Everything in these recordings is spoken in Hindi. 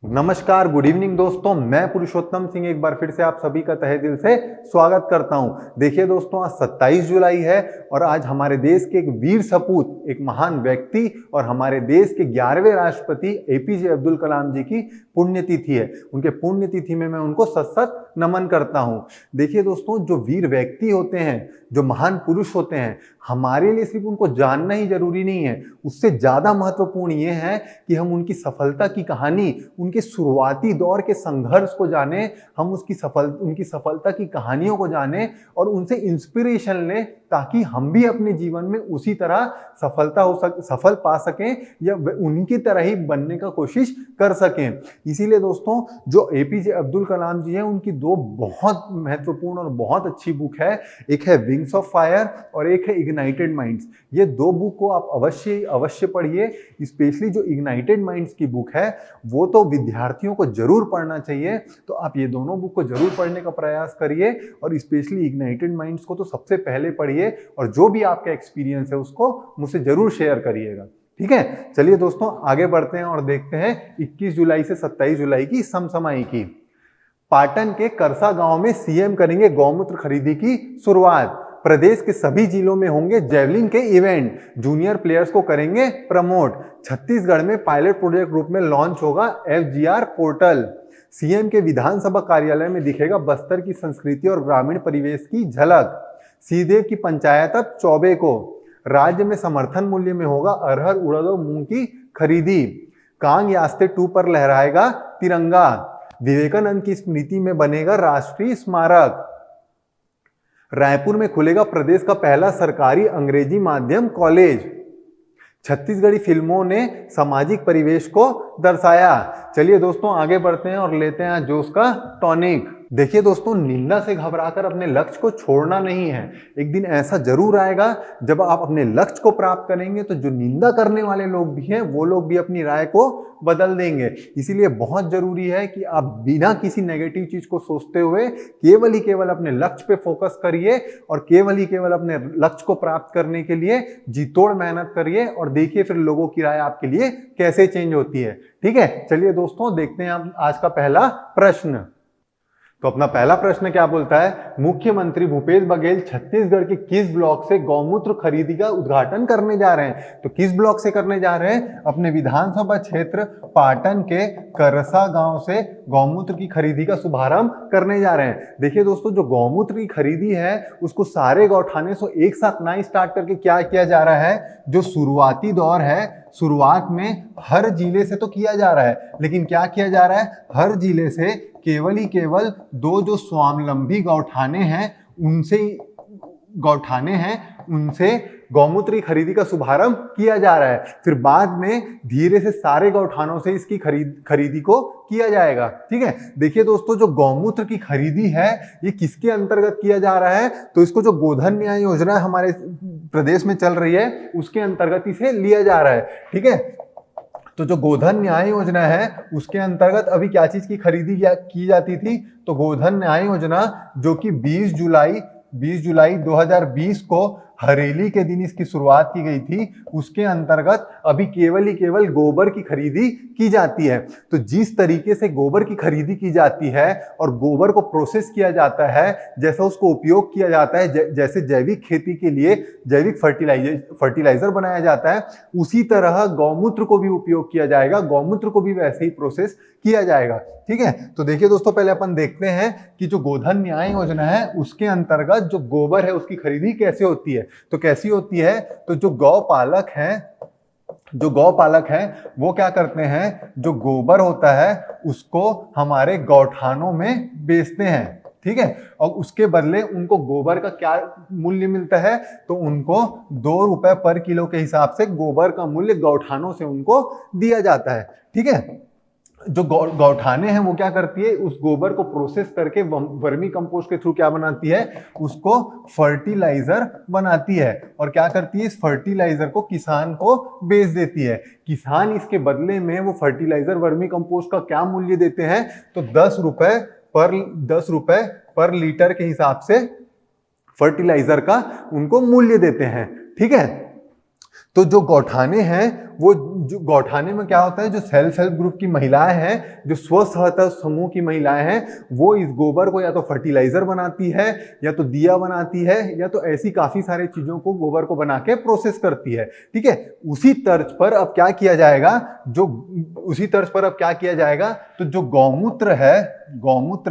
नमस्कार, गुड इवनिंग दोस्तों। मैं पुरुषोत्तम सिंह एक बार फिर से आप सभी का तहे दिल से स्वागत करता हूं। देखिए दोस्तों, आज 27 जुलाई है और आज हमारे देश के एक वीर सपूत, एक महान व्यक्ति और हमारे देश के 11वें राष्ट्रपति एपीजे अब्दुल कलाम जी की पुण्यतिथि है। उनके पुण्यतिथि में मैं उनको सत सत नमन करता हूं। देखिए दोस्तों, जो वीर व्यक्ति होते हैं, जो महान पुरुष होते हैं, हमारे लिए सिर्फ उनको जानना ही जरूरी नहीं है, उससे ज्यादा महत्वपूर्ण ये है कि हम उनकी सफलता की कहानी, उनके शुरुआती दौर के संघर्ष को जाने, हम उनकी सफलता की कहानियों को जाने और उनसे इंस्पिरेशन लें, ताकि हम भी अपने जीवन में उसी तरह सफल पा सकें या उनकी तरह ही बनने का कोशिश कर सकें। इसीलिए दोस्तों, जो एपीजे अब्दुल कलाम जी हैं, उनकी दो बहुत महत्वपूर्ण और बहुत अच्छी बुक है। एक है विंग्स ऑफ फायर और एक है इग्नाइटेड माइंड्स। ये दो बुक को आप अवश्य पढ़िए। स्पेशली जो इग्नाइटेड माइंड्स की बुक है, वो तो विद्यार्थियों को जरूर पढ़ना चाहिए। तो आप ये दोनों बुक को जरूर पढ़ने का प्रयास करिए और स्पेशली इग्नाइटेड माइंड्स को तो सबसे पहले पढ़िए और जो भी आपका एक्सपीरियंस है उसको मुझसे जरूर शेयर करिएगा। ठीक है, चलिए दोस्तों आगे बढ़ते हैं और देखते हैं 21 जुलाई से 27 जुलाई की समसामयिकी। पाटन के करसा गांव में सीएम करेंगे गौमूत्र खरीदी की शुरुआत। प्रदेश के सभी जिलों में होंगे जेवलिन के इवेंट। जूनियर प्लेयर्स को करेंगे प्रमोट। छत्तीसगढ़ में पायलट प्रोजेक्ट रूप में लॉन्च होगा एफजीआर पोर्टल। सीएम के विधानसभा कार्यालय में दिखेगा बस्तर की संस्कृति और ग्रामीण परिवेश की झलक। सीदेव की पंचायत अब चौबे को। राज्य में समर्थन मूल्य में होगा अरहर, उड़द और मूंग की खरीदी। कांग यास्ते 2 पर लहराएगा तिरंगा। विवेकानंद की स्मृति में बनेगा राष्ट्रीय स्मारक। रायपुर में खुलेगा प्रदेश का पहला सरकारी अंग्रेजी माध्यम कॉलेज। छत्तीसगढ़ी फिल्मों ने सामाजिक परिवेश को दर्शाया। चलिए दोस्तों आगे बढ़ते हैं और लेते हैं जोश का टॉनिक। देखिए दोस्तों, निंदा से घबराकर अपने लक्ष्य को छोड़ना नहीं है। एक दिन ऐसा जरूर आएगा जब आप अपने लक्ष्य को प्राप्त करेंगे तो जो निंदा करने वाले लोग भी हैं वो लोग भी अपनी राय को बदल देंगे। इसीलिए बहुत जरूरी है कि आप बिना किसी नेगेटिव चीज को सोचते हुए केवल ही केवल अपने लक्ष्य पे फोकस करिए और केवल ही केवल अपने लक्ष्य को प्राप्त करने के लिए जी तोड़ मेहनत करिए और देखिए फिर लोगों की राय आपके लिए कैसे चेंज होती है। ठीक है, चलिए दोस्तों देखते हैं आप आज का पहला प्रश्न। तो अपना पहला प्रश्न क्या बोलता है? मुख्यमंत्री भूपेश बघेल छत्तीसगढ़ के किस ब्लॉक से गौमूत्र खरीदी का उद्घाटन करने जा रहे हैं? तो किस ब्लॉक से करने जा रहे हैं? अपने विधानसभा क्षेत्र पाटन के करसा गांव से गौमूत्र की खरीदी का शुभारंभ करने जा रहे हैं। देखिए दोस्तों, जो गौमूत्र की खरीदी है उसको सारे गौठाने से एक साथ ना स्टार्ट करके क्या किया जा रहा है, जो शुरुआती दौर है, शुरुआत में हर जिले से तो किया जा रहा है, लेकिन क्या किया जा रहा है, हर जिले से केवल ही केवल दो जो स्वावलंबी गौठाने हैं उनसे गौमूत्र की खरीदी का शुभारंभ किया जा रहा है। फिर बाद में धीरे से सारे गौठानों से इसकी खरीदी को किया जाएगा। ठीक है, देखिए दोस्तों, जो गौमूत्र की खरीदी है ये किसके अंतर्गत किया जा रहा है? तो इसको जो गोधन न्याय योजना हमारे प्रदेश में चल रही है उसके अंतर्गत इसे लिया जा रहा है। ठीक है, तो जो गोधन न्याय योजना है उसके अंतर्गत अभी क्या चीज की खरीदी की जाती थी? तो गोधन न्याय योजना, जो कि 20 जुलाई 2020 को हरेली के दिन इसकी शुरुआत की गई थी, उसके अंतर्गत अभी केवल ही केवल गोबर की खरीदी की जाती है। तो जिस तरीके से गोबर की खरीदी की जाती है और गोबर को प्रोसेस किया जाता है, जैसा उसको उपयोग किया जाता है, जैसे जैविक खेती के लिए जैविक फर्टिलाइजर बनाया जाता है, उसी तरह गौमूत्र को भी उपयोग किया जाएगा, गौमूत्र को भी वैसे ही प्रोसेस किया जाएगा। ठीक है, तो देखिए दोस्तों, पहले अपन देखते हैं कि जो गोधन न्याय योजना है उसके अंतर्गत जो गोबर है उसकी खरीदी कैसे होती है। तो कैसी होती है? तो जो गौपालक हैं वो क्या करते हैं, जो गोबर होता है उसको हमारे गौठानों में बेचते हैं। ठीक है, और उसके बदले उनको गोबर का क्या मूल्य मिलता है? तो उनको 2 रुपए पर किलो के हिसाब से गोबर का मूल्य गौठानों से उनको दिया जाता है। ठीक है, जो गौठाने हैं वो क्या करती है, उस गोबर को प्रोसेस करके वर्मी कंपोस्ट के थ्रू क्या बनाती है, उसको फर्टिलाइजर बनाती है और क्या करती है, इस फर्टिलाइजर को किसान को बेच देती है। किसान इसके बदले में वो फर्टिलाइजर वर्मी कंपोस्ट का क्या मूल्य देते हैं? तो 10 रुपए पर लीटर के हिसाब से फर्टिलाइजर का उनको मूल्य देते हैं। ठीक है, तो जो गौठाने हैं, वो जो गौठाने में क्या होता है, जो सेल्फ हेल्प ग्रुप की महिलाएं हैं, जो स्व सहायता समूह की महिलाएं हैं, वो इस गोबर को या तो फर्टिलाइजर बनाती है, या तो दिया बनाती है, या तो ऐसी काफी सारी चीजों को गोबर को बना के प्रोसेस करती है। ठीक है, उसी तर्ज पर अब क्या किया जाएगा, तो जो गौमूत्र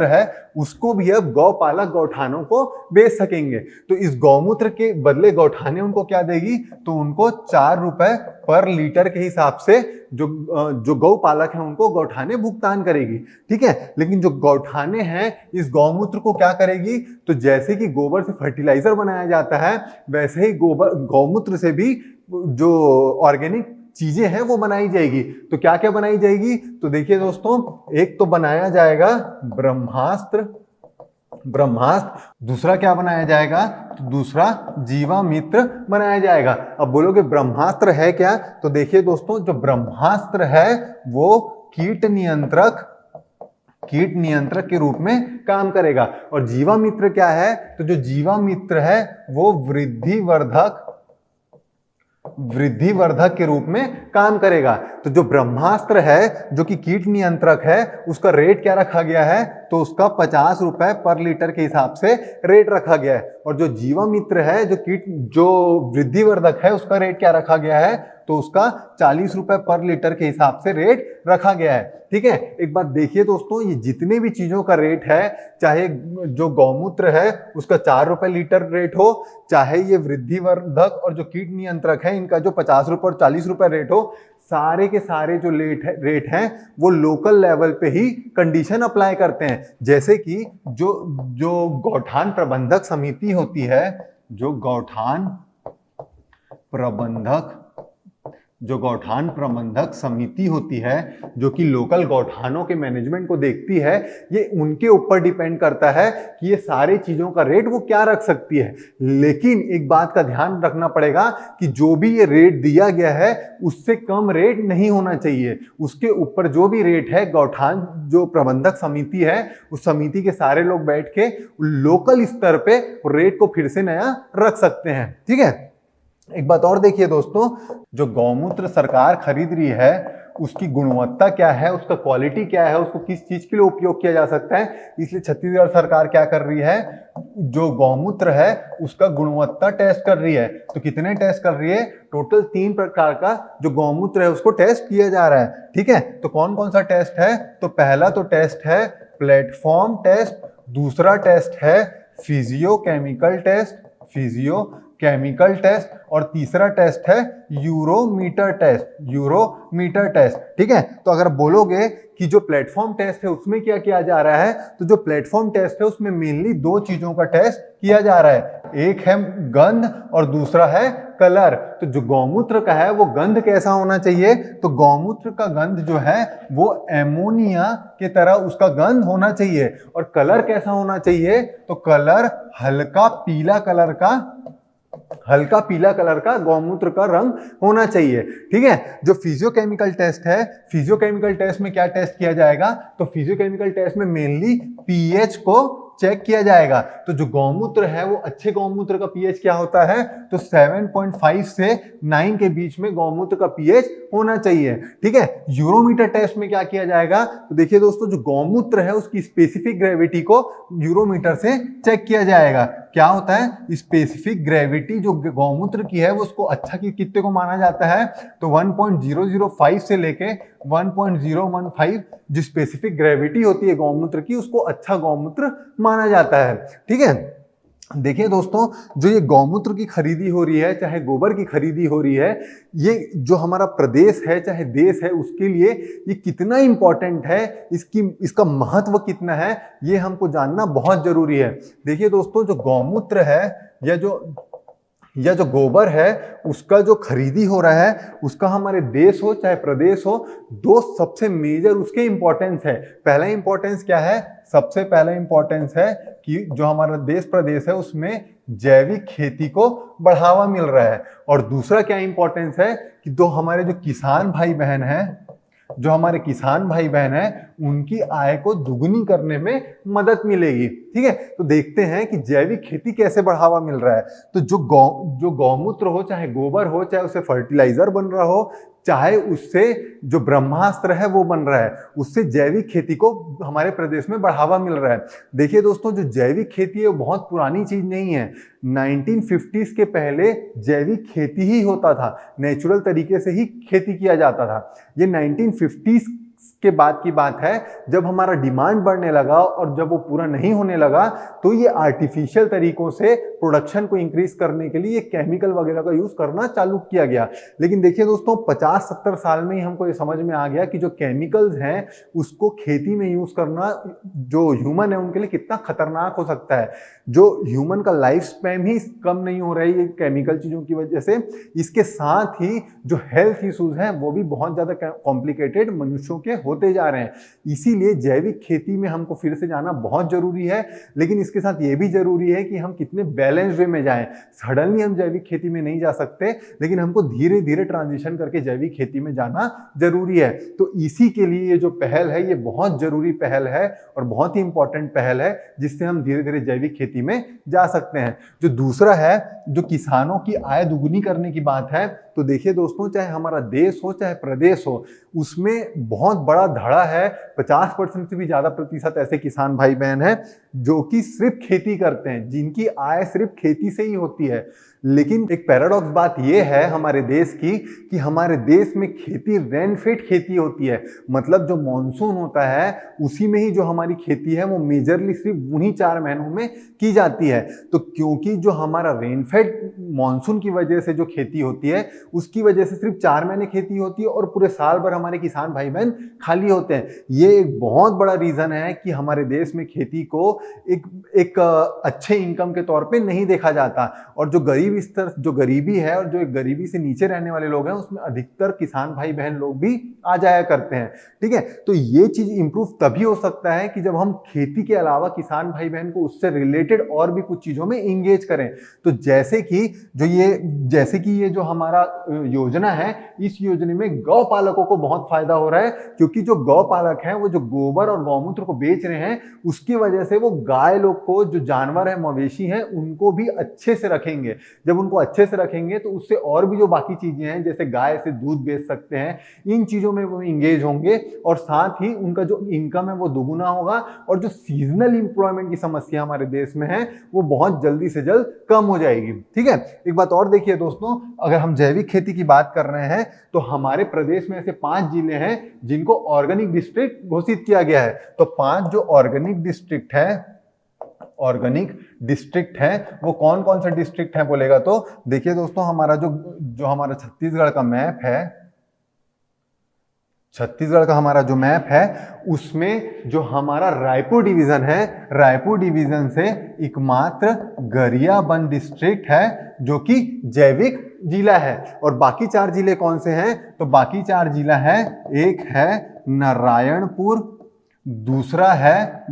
है उसको भी अब गौपालक गौठानों को बेच सकेंगे। तो इस गौमूत्र के बदले गौठाने उनको क्या देगी, तो उनको 4 रुपए पर लीटर के हिसाब से जो गौपालक है उनको गौठाने भुगतान करेगी। ठीक है, लेकिन जो गौठाने हैं इस गौमूत्र को क्या करेगी, तो जैसे कि गोबर से फर्टिलाइजर बनाया जाता है, वैसे ही गौमूत्र से भी जो ऑर्गेनिक चीजें हैं वो बनाई जाएगी। तो क्या क्या बनाई जाएगी, तो देखिए दोस्तों, एक तो बनाया जाएगा ब्रह्मास्त्र, दूसरा क्या बनाया जाएगा, तो दूसरा जीवामित्र बनाया जाएगा। अब बोलोगे ब्रह्मास्त्र है क्या, तो देखिए दोस्तों, जो ब्रह्मास्त्र है वो कीट नियंत्रक के रूप में काम करेगा। और जीवामित्र क्या है, तो जो जीवामित्र है वो वृद्धिवर्धक के रूप में काम करेगा। तो जो ब्रह्मास्त्र है जो कि कीट नियंत्रक है, उसका रेट क्या रखा गया है, तो उसका 50 रुपए पर लीटर के हिसाब से रेट रखा गया है। और जो जीवामित्र है जो वृद्धिवर्धक है, उसका रेट क्या रखा गया है, तो उसका 40 रुपए पर लीटर के हिसाब से रेट रखा गया है। ठीक है, एक बात देखिए दोस्तों, ये जितने भी चीजों का रेट है, चाहे जो गौमूत्र है उसका 4 रुपए लीटर रेट हो, चाहे ये वृद्धिवर्धक और जो कीट नियंत्रक है इनका जो 50 रुपए और 40 रुपए रेट हो, सारे के सारे जो रेट हैं वो लोकल लेवल पे ही कंडीशन अप्लाई करते हैं। जैसे कि जो गौठान प्रबंधक समिति होती है, जो गौठान प्रबंधक समिति होती है, जो कि लोकल गौठानों के मैनेजमेंट को देखती है, ये उनके ऊपर डिपेंड करता है कि ये सारी चीजों का रेट वो क्या रख सकती है। लेकिन एक बात का ध्यान रखना पड़ेगा कि जो भी ये रेट दिया गया है उससे कम रेट नहीं होना चाहिए। उसके ऊपर जो भी रेट है, गौठान जो प्रबंधक समिति है, उस समिति के सारे लोग बैठ के लोकल स्तर पे रेट को फिर से नया रख सकते हैं। ठीक है, एक बात और देखिए दोस्तों, जो गौमूत्र सरकार खरीद रही है उसकी गुणवत्ता क्या है, उसका क्वालिटी क्या है, उसको किस चीज के लिए उपयोग किया जा सकता है, इसलिए छत्तीसगढ़ सरकार क्या कर रही है, जो गौमूत्र है उसका गुणवत्ता टेस्ट कर रही है। तो कितने टेस्ट कर रही है, टोटल 3 प्रकार का जो गौमूत्र है उसको टेस्ट किया जा रहा है। ठीक है, तो कौन कौन सा टेस्ट है, तो पहला तो टेस्ट है प्लेटफॉर्म टेस्ट, दूसरा टेस्ट है फिजियोकेमिकल टेस्ट, और तीसरा टेस्ट है यूरोमीटर टेस्ट। ठीक है, तो अगर बोलोगे कि जो प्लेटफॉर्म टेस्ट है उसमें क्या किया जा रहा है, तो जो प्लेटफॉर्म टेस्ट है उसमें मेनली 2 चीजों का टेस्ट किया जा रहा है, एक है गंध और दूसरा है कलर। तो जो गौमूत्र का है वो गंध कैसा होना चाहिए, तो गौमूत्र का गंध जो है वो एमोनिया के तरह उसका गंध होना चाहिए। और कलर कैसा होना चाहिए, तो कलर हल्का पीला कलर का गौमूत्र का रंग होना चाहिए। ठीक है, जो फिजियोकेमिकल टेस्ट में क्या टेस्ट किया जाएगा, तो फिजियोकेमिकल टेस्ट में मेनली पीएच को चेक किया जाएगा। तो जो गौमूत्र है वो अच्छे गौमूत्र का पीएच क्या होता है, तो 7.5 से 9 के बीच में गौमूत्र का पीएच होना चाहिए। ठीक है, यूरोमीटर टेस्ट में क्या किया जाएगा, तो देखिए दोस्तों, जो गौमूत्र है उसकी स्पेसिफिक ग्रेविटी को यूरोमीटर से चेक किया जाएगा। क्या होता है, स्पेसिफिक ग्रेविटी जो गौमूत्र की है वो उसको अच्छा की कितने को माना जाता है, तो 1.005 से लेके 1.015 जो स्पेसिफिक ग्रेविटी होती है गौमूत्र की, उसको अच्छा गौमूत्र माना जाता है। ठीक है, देखिए दोस्तों, जो ये गौमूत्र की खरीदी हो रही है, चाहे गोबर की खरीदी हो रही है, ये जो हमारा प्रदेश है चाहे देश है उसके लिए ये कितना इंपॉर्टेंट है, इसका महत्व कितना है, ये हमको जानना बहुत जरूरी है। देखिए दोस्तों, जो गौमूत्र है या जो गोबर है उसका जो खरीदी हो रहा है, उसका हमारे देश हो चाहे प्रदेश हो, 2 सबसे मेजर उसके इंपॉर्टेंस है। पहला इंपॉर्टेंस क्या है, सबसे पहला इंपॉर्टेंस है कि जो हमारा देश प्रदेश है उसमें जैविक खेती को बढ़ावा मिल रहा है। और दूसरा क्या इंपॉर्टेंस है कि जो हमारे जो किसान भाई बहन हैं, जो हमारे किसान भाई बहन हैं उनकी आय को दुगनी करने में मदद मिलेगी। ठीक है, तो देखते हैं कि जैविक खेती कैसे बढ़ावा मिल रहा है। तो जो गौमूत्र हो, चाहे गोबर हो, चाहे उससे फर्टिलाइजर बन रहा हो, चाहे उससे जो ब्रह्मास्त्र है वो बन रहा है, उससे जैविक खेती को हमारे प्रदेश में बढ़ावा मिल रहा है। देखिए दोस्तों, जो जैविक खेती है वो बहुत पुरानी चीज नहीं है। 1950s के पहले जैविक खेती ही होता था, नेचुरल तरीके से ही खेती किया जाता था। ये 1950s के बाद की बात है, जब हमारा डिमांड बढ़ने लगा और जब वो पूरा नहीं होने लगा तो ये आर्टिफिशियल तरीकों से प्रोडक्शन को इंक्रीज करने के लिए केमिकल वगैरह का यूज करना चालू किया गया। लेकिन देखिए दोस्तों, 50-70 साल में ही हमको ये समझ में आ गया कि जो केमिकल्स हैं उसको खेती में यूज करना जो ह्यूमन है उनके लिए कितना खतरनाक हो सकता है। जो ह्यूमन का लाइफ स्पैन ही कम नहीं हो रही है केमिकल चीजों की वजह से, इसके साथ ही जो हेल्थ इश्यूज हैं वो भी बहुत ज्यादा कॉम्प्लिकेटेड मनुष्यों के होते जा रहे हैं। इसीलिए जैविक खेती में हमको फिर से जाना बहुत जरूरी है। लेकिन इसके साथ ये भी जरूरी है कि हम कितने बैलेंस वे में जाएं। सडनली हम जैविक खेती में नहीं जा सकते, लेकिन हमको धीरे धीरे ट्रांजिशन करके जैविक खेती में जाना जरूरी है। तो इसी के लिए ये जो पहल है ये बहुत जरूरी पहल है और बहुत ही इंपॉर्टेंट पहल है, जिससे हम धीरे धीरे जैविक खेती में जा सकते हैं। जो दूसरा है, जो किसानों की आय दुगनी करने की बात है, तो देखिए दोस्तों, चाहे हमारा देश हो चाहे प्रदेश हो, उसमें बहुत बड़ा धड़ा है। 50% से भी ज्यादा प्रतिशत ऐसे किसान भाई बहन हैं जो कि सिर्फ खेती करते हैं, जिनकी आय सिर्फ खेती से ही होती है। लेकिन एक पैराडॉक्स बात यह है हमारे देश की कि हमारे देश में खेती रेनफेड खेती होती है। मतलब जो मॉनसून होता है उसी में ही जो हमारी खेती है वो मेजरली सिर्फ उन्हीं 4 महीनों में की जाती है। तो क्योंकि जो हमारा रेनफेड मॉनसून की वजह से जो खेती होती है उसकी वजह से सिर्फ 4 महीने खेती होती है और पूरे साल भर हमारे किसान भाई बहन खाली होते हैं। ये एक बहुत बड़ा रीजन है कि हमारे देश में खेती को एक अच्छे इनकम के तौर पे नहीं देखा जाता। और जो गरीबी है और जो गरीबी से नीचे रहने वाले लोग हैं उसमें अधिकतर किसान भाई बहन लोग भी आ जाया करते हैं। ठीक है, तो ये चीज इंप्रूव तभी हो सकता है कि जब हम खेती के अलावा किसान भाई बहन को उससे रिलेटेड और भी कुछ चीजों में इंगेज करें। तो जैसे कि ये जो हमारा योजना है, इस योजना में गौ पालकों को बहुत फायदा हो रहा है, क्योंकि जो गौ पालक हैं वो जो गोबर और गौमूत्र को बेच रहे हैं उसकी वजह से वो गाय लोग को, जो जानवर है, मवेशी हैं, उनको भी अच्छे से रखेंगे। जब उनको अच्छे से रखेंगे तो उससे और भी जो बाकी चीजें हैं, जैसे गाय से दूध बेच सकते हैं, इन चीजों में वो इंगेज होंगे और साथ ही उनका जो इनकम है वो दुगुना होगा और जो सीजनल इंप्लॉयमेंट की समस्या हमारे देश में है वो बहुत जल्दी से जल्द कम हो जाएगी। ठीक है, एक बात और देखिए दोस्तों, अगर हम जैविक खेती की बात कर रहे हैं तो हमारे प्रदेश में ऐसे 5 जिले हैं जिनको ऑर्गेनिक डिस्ट्रिक्ट घोषित किया गया है। तो 5 जो ऑर्गेनिक डिस्ट्रिक्ट है वो कौन कौन से डिस्ट्रिक्ट हैं बोलेगा तो देखिए दोस्तों, हमारा जो हमारा छत्तीसगढ़ का मैप है, उसमें जो हमारा रायपुर डिवीजन है, रायपुर डिवीजन से एकमात्र गरियाबंद डिस्ट्रिक्ट है जो कि जैविक जिला है। और बाकी 4 जिले कौन से हैं? तो बाकी 4 जिला है, एक है नारायणपुर, दूसरा है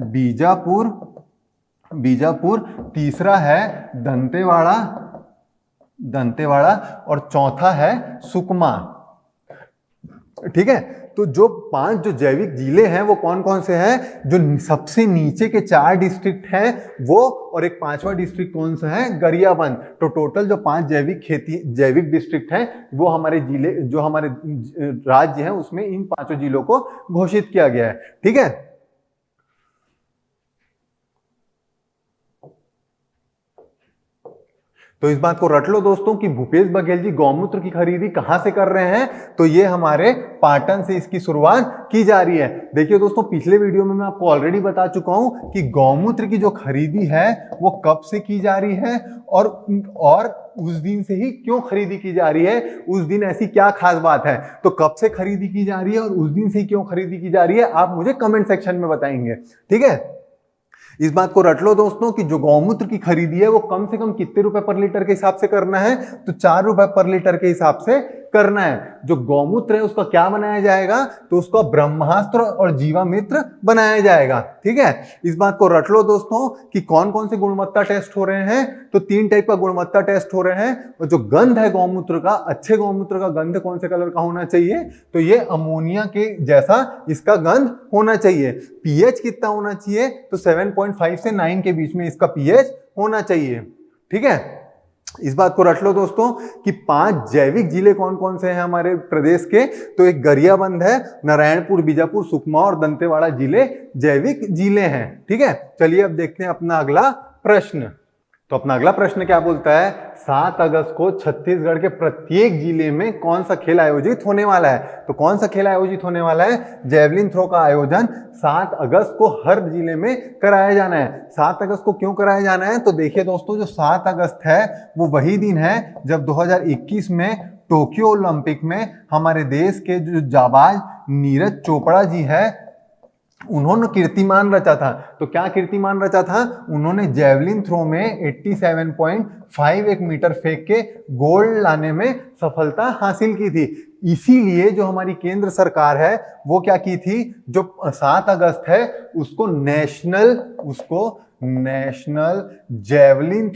बीजापुर, तीसरा है दंतेवाड़ा और चौथा है सुकमा। ठीक है, तो जो 5 जो जैविक जिले हैं वो कौन कौन से हैं? जो सबसे नीचे के 4 डिस्ट्रिक्ट हैं वो, और एक 5वां डिस्ट्रिक्ट कौन सा है? गरियाबंद। तो टोटल जो 5 जैविक डिस्ट्रिक्ट हैं वो हमारे जिले, जो हमारे राज्य हैं उसमें इन 5 जिलों को घोषित किया गया है। ठीक है, तो इस बात को रट लो दोस्तों कि भूपेश बघेल जी गौमूत्र की खरीदी कहां से कर रहे हैं? तो ये हमारे पाटन से इसकी शुरुआत की जा रही है। देखिए दोस्तों, पिछले वीडियो में मैं आपको ऑलरेडी बता चुका हूं कि गौमूत्र की जो खरीदी है वो कब से की जा रही है और उस दिन से ही क्यों खरीदी की जा रही है, उस दिन ऐसी क्या खास बात है। तो कब से खरीदी की जा रही है और उस दिन से ही क्यों खरीदी की जा रही है, आप मुझे कमेंट सेक्शन में बताएंगे। ठीक है, इस बात को रट लो दोस्तों कि जो गौमूत्र की खरीदी है वो कम से कम कितने रुपए पर लीटर के हिसाब से करना है? तो 4 रुपए पर लीटर के हिसाब से करना है। जो गौमूत्र है उसका क्या बनाया जाएगा, तो उसका ब्रह्मास्त्र और जीवामित्र बनाया जाएगा। ठीक है, इस बात को रट लो दोस्तों कि कौन कौन से गुणवत्ता टेस्ट हो रहे हैं। तो 3 टाइप का गुणवत्ता टेस्ट हो रहे हैं। और जो गंध है गौमूत्र का, अच्छे गौमूत्र का गंध कौन से कलर का होना चाहिए, तो ये अमोनिया के जैसा इसका गंध होना चाहिए। पीएच कितना होना चाहिए, तो 7.5 से 9 के बीच में इसका पीएच होना चाहिए। ठीक है, इस बात को रट लो दोस्तों कि 5 जैविक जिले कौन कौन से हैं हमारे प्रदेश के, तो एक गरियाबंद है, नारायणपुर, बीजापुर, सुकमा और दंतेवाड़ा जिले जैविक जिले हैं। ठीक है, चलिए अब देखते हैं अपना अगला प्रश्न। तो अपना अगला प्रश्न क्या बोलता है, 7 अगस्त को छत्तीसगढ़ के प्रत्येक जिले में कौन सा खेल आयोजित होने वाला है। तो कौन सा खेल आयोजित होने वाला है, जेवलिन थ्रो का आयोजन 7 अगस्त को हर जिले में कराया जाना है। 7 अगस्त को क्यों कराया जाना है, तो देखिए दोस्तों, जो 7 अगस्त है वो वही दिन है जब 2021 में टोक्यो ओलंपिक में हमारे देश के जो जाबाज नीरज चोपड़ा जी है, उन्होंने कीर्तिमान रचा था। तो क्या कीर्तिमान रचा था, उन्होंने जेवलिन थ्रो में 87.51 मीटर फेंक के गोल्ड लाने में सफलता हासिल की थी। इसीलिए जो हमारी केंद्र सरकार है वो क्या की थी, जो 7 अगस्त है उसको नेशनल जेवलिन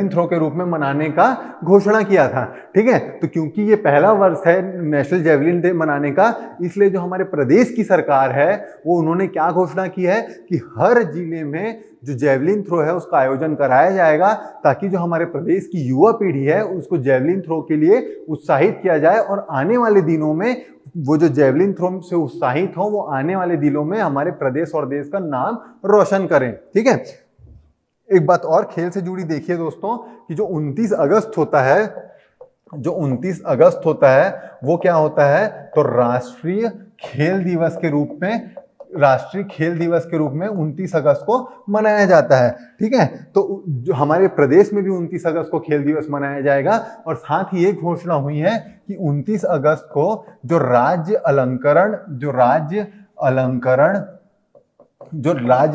थ्रो के रूप में मनाने का घोषणा किया था। ठीक है, तो क्योंकि ये पहला वर्ष है नेशनल जेवलिन डे मनाने का, इसलिए जो हमारे प्रदेश की सरकार है वो उन्होंने क्या घोषणा की है कि हर जिले में जो जेवलिन थ्रो है उसका आयोजन कराया जाएगा, ताकि जो हमारे प्रदेश की युवा पीढ़ी है उसको जेवलिन थ्रो के लिए उत्साहित किया जाए और आने वाले दिनों में वो जो जेवलिन थ्रो से उत्साहित हो वो आने वाले दिनों में हमारे प्रदेश और देश का नाम रोशन करें। ठीक है, एक बात और खेल से जुड़ी देखिए दोस्तों कि जो 29 अगस्त होता है वो क्या होता है, तो राष्ट्रीय खेल दिवस के रूप में 29 अगस्त को मनाया जाता है। ठीक है, तो जो हमारे प्रदेश में भी 29 अगस्त को खेल दिवस मनाया जाएगा। और साथ ही एक घोषणा हुई है कि 29 अगस्त को जो राज्य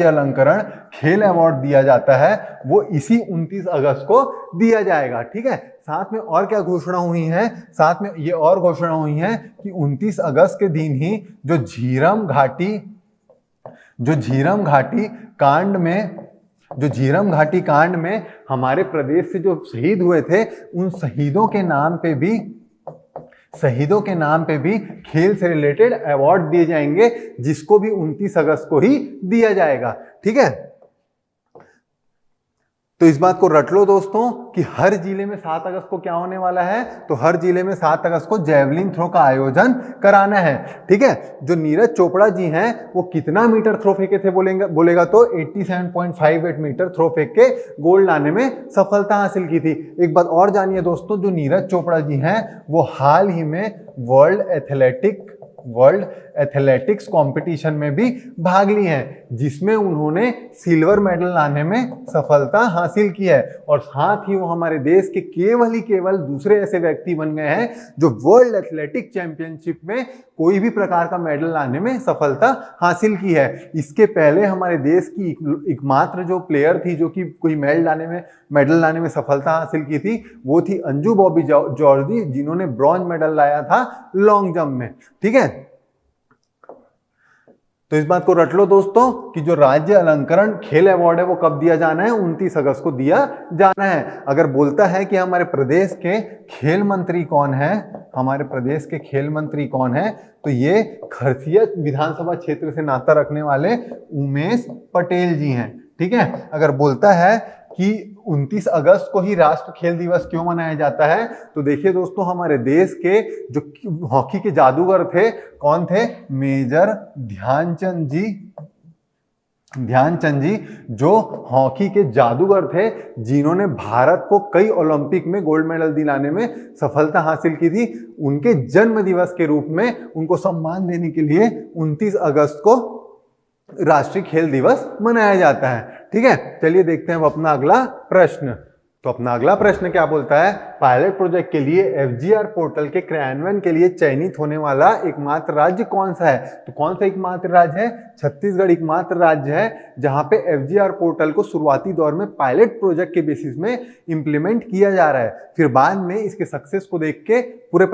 अलंकरण खेल अवार्ड दिया जाता है वो इसी 29 अगस्त को दिया जाएगा। ठीक है, साथ में और क्या घोषणा हुई है, साथ में ये और घोषणा हुई है कि 29 अगस्त के दिन ही जो झीरम घाटी कांड में हमारे प्रदेश से जो शहीद हुए थे, उन शहीदों के नाम पे भी खेल से रिलेटेड अवार्ड दिए जाएंगे, जिसको भी 29 अगस्त को ही दिया जाएगा। ठीक है, तो इस बात को रट लो दोस्तों कि हर जिले में 7 अगस्त को क्या होने वाला है, तो हर जिले में 7 अगस्त को जेवलिन थ्रो का आयोजन कराना है। ठीक है, जो नीरज चोपड़ा जी हैं वो कितना मीटर थ्रो फेंके थे बोलेगा तो 87.58 मीटर थ्रो फेंक के गोल्ड लाने में सफलता हासिल की थी। एक बात और जानिए दोस्तों, जो नीरज चोपड़ा जी हैं वो हाल ही में वर्ल्ड एथलेटिक्स कंपटीशन में भी भाग ली हैं, जिसमें उन्होंने सिल्वर मेडल लाने में सफलता हासिल की है। और साथ ही वो हमारे देश के केवल दूसरे ऐसे व्यक्ति बन गए हैं जो वर्ल्ड एथलेटिक चैंपियनशिप में कोई भी प्रकार का मेडल लाने में सफलता हासिल की है। इसके पहले हमारे देश की एकमात्र जो प्लेयर थी जो कि कोई मेडल लाने में सफलता हासिल की थी, वो थी अंजू बॉबी जॉर्ज, जिन्होंने ब्रॉन्ज मेडल लाया था लॉन्ग जंप में। ठीक है, तो इस बात को रट लो दोस्तों कि जो राज्य अलंकरण खेल अवार्ड है वो कब दिया जाना है, 29 अगस्त को दिया जाना है। अगर बोलता है कि हमारे प्रदेश के खेल मंत्री कौन है, तो ये खरसिया विधानसभा क्षेत्र से नाता रखने वाले उमेश पटेल जी हैं। ठीक है, अगर बोलता है कि 29 अगस्त को ही राष्ट्र खेल दिवस क्यों मनाया जाता है, तो देखिए दोस्तों, हमारे देश के जो हॉकी के जादूगर थे, कौन थे, मेजर ध्यानचंद जी जो हॉकी के जादूगर थे, जिन्होंने भारत को कई ओलंपिक में गोल्ड मेडल दिलाने में सफलता हासिल की थी। उनके जन्म दिवस के रूप में उनको सम्मान देने के लिए 29 अगस्त को राष्ट्रीय खेल दिवस मनाया जाता है। ठीक है, चलिए देखते हैं अब अपना अगला प्रश्न। तो अपना अगला प्रश्न क्या बोलता है, पायलट प्रोजेक्ट के लिए एफजीआर पोर्टल के क्रियान्वयन के लिए चयनित होने वाला एकमात्र राज्य कौन सा है। तो कौन सा एकमात्र राज्य है, छत्तीसगढ़ एकमात्र राज्य है जहां पे एफजीआर पोर्टल को शुरुआती दौर में पायलट प्रोजेक्ट के बेसिस में इंप्लीमेंट किया जा रहा है, फिर बाद में इसके सक्सेस को देख के पूरे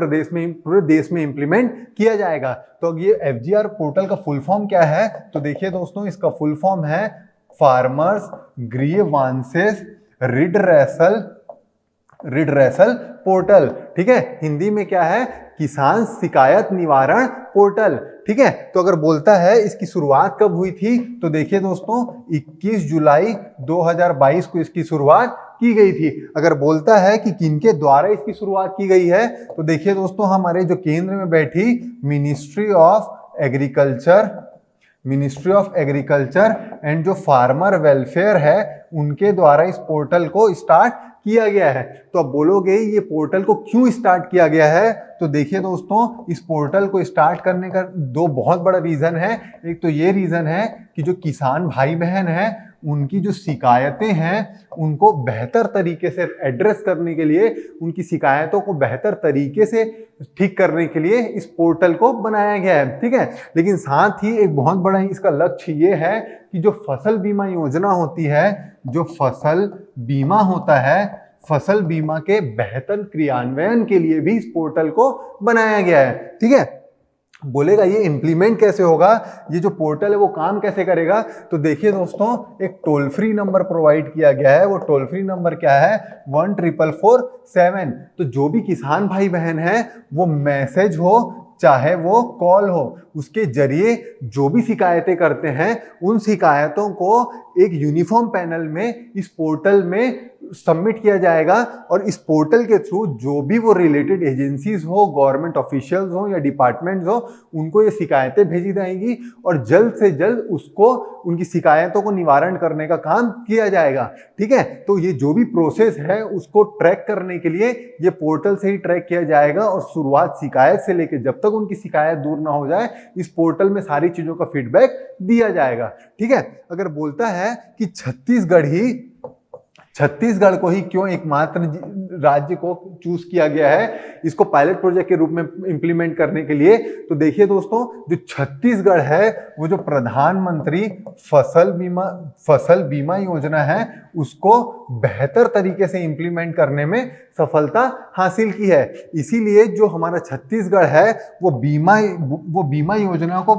देश में इंप्लीमेंट किया जाएगा। तो ये एफजीआर पोर्टल का फुल फॉर्म क्या है, तो देखिए दोस्तों, इसका फुल फॉर्म है फार्मर्स ग्रीवांसेस रिडरेसल पोर्टल। ठीक है, हिंदी में क्या है, किसान शिकायत निवारण पोर्टल। ठीक है, तो अगर बोलता है इसकी शुरुआत कब हुई थी, तो देखिए दोस्तों 21 जुलाई 2022 को इसकी शुरुआत की गई थी। अगर बोलता है कि किनके द्वारा इसकी शुरुआत की गई है, तो देखिए दोस्तों हमारे जो केंद्र में बैठी मिनिस्ट्री ऑफ एग्रीकल्चर एंड जो फार्मर वेलफेयर है उनके द्वारा इस पोर्टल को स्टार्ट किया गया है। तो अब बोलोगे ये पोर्टल को क्यों स्टार्ट किया गया है, तो देखिए दोस्तों इस पोर्टल को स्टार्ट करने का दो बहुत बड़ा रीजन है। एक तो ये रीजन है कि जो किसान भाई बहन हैं उनकी जो शिकायतें हैं उनको बेहतर तरीके से एड्रेस करने के लिए, उनकी शिकायतों को बेहतर तरीके से ठीक करने के लिए इस पोर्टल को बनाया गया है। ठीक है, लेकिन साथ ही एक बहुत बड़ा इसका लक्ष्य ये है कि जो फसल बीमा योजना होती है, जो फसल बीमा होता है, फसल बीमा के बेहतर क्रियान्वयन के लिए भी इस पोर्टल को बनाया गया है। ठीक है, बोलेगा ये इंप्लीमेंट कैसे होगा, ये जो पोर्टल है वो काम कैसे करेगा, तो देखिए दोस्तों एक टोल फ्री नंबर प्रोवाइड किया गया है। वो टोल फ्री नंबर क्या है, 14447। तो जो भी किसान भाई बहन है वो मैसेज हो चाहे वो कॉल हो, उसके जरिए जो भी शिकायतें करते हैं उन शिकायतों को एक यूनिफॉर्म पैनल में इस पोर्टल में सबमिट किया जाएगा और इस पोर्टल के थ्रू जो भी वो रिलेटेड एजेंसीज हो, गवर्नमेंट ऑफिशियल्स हो या डिपार्टमेंट्स हो, उनको ये शिकायतें भेजी जाएंगी और जल्द से जल्द उसको उनकी शिकायतों को निवारण करने का काम किया जाएगा। ठीक है, तो ये जो भी प्रोसेस है उसको ट्रैक करने के लिए ये पोर्टल से ही ट्रैक किया जाएगा और शुरुआत शिकायत से लेकर जब तक उनकी शिकायत दूर ना हो जाए इस पोर्टल में सारी चीजों का फीडबैक दिया जाएगा। ठीक है, अगर बोलता है कि छत्तीसगढ़ को ही क्यों एकमात्र राज्य को चूज किया गया है इसको पायलट प्रोजेक्ट के रूप में इंप्लीमेंट करने के लिए, तो देखिए दोस्तों जो छत्तीसगढ़ है वो जो प्रधानमंत्री फसल बीमा योजना है उसको बेहतर तरीके से इंप्लीमेंट करने में सफलता हासिल की है। इसीलिए जो हमारा छत्तीसगढ़ है वो बीमा योजना को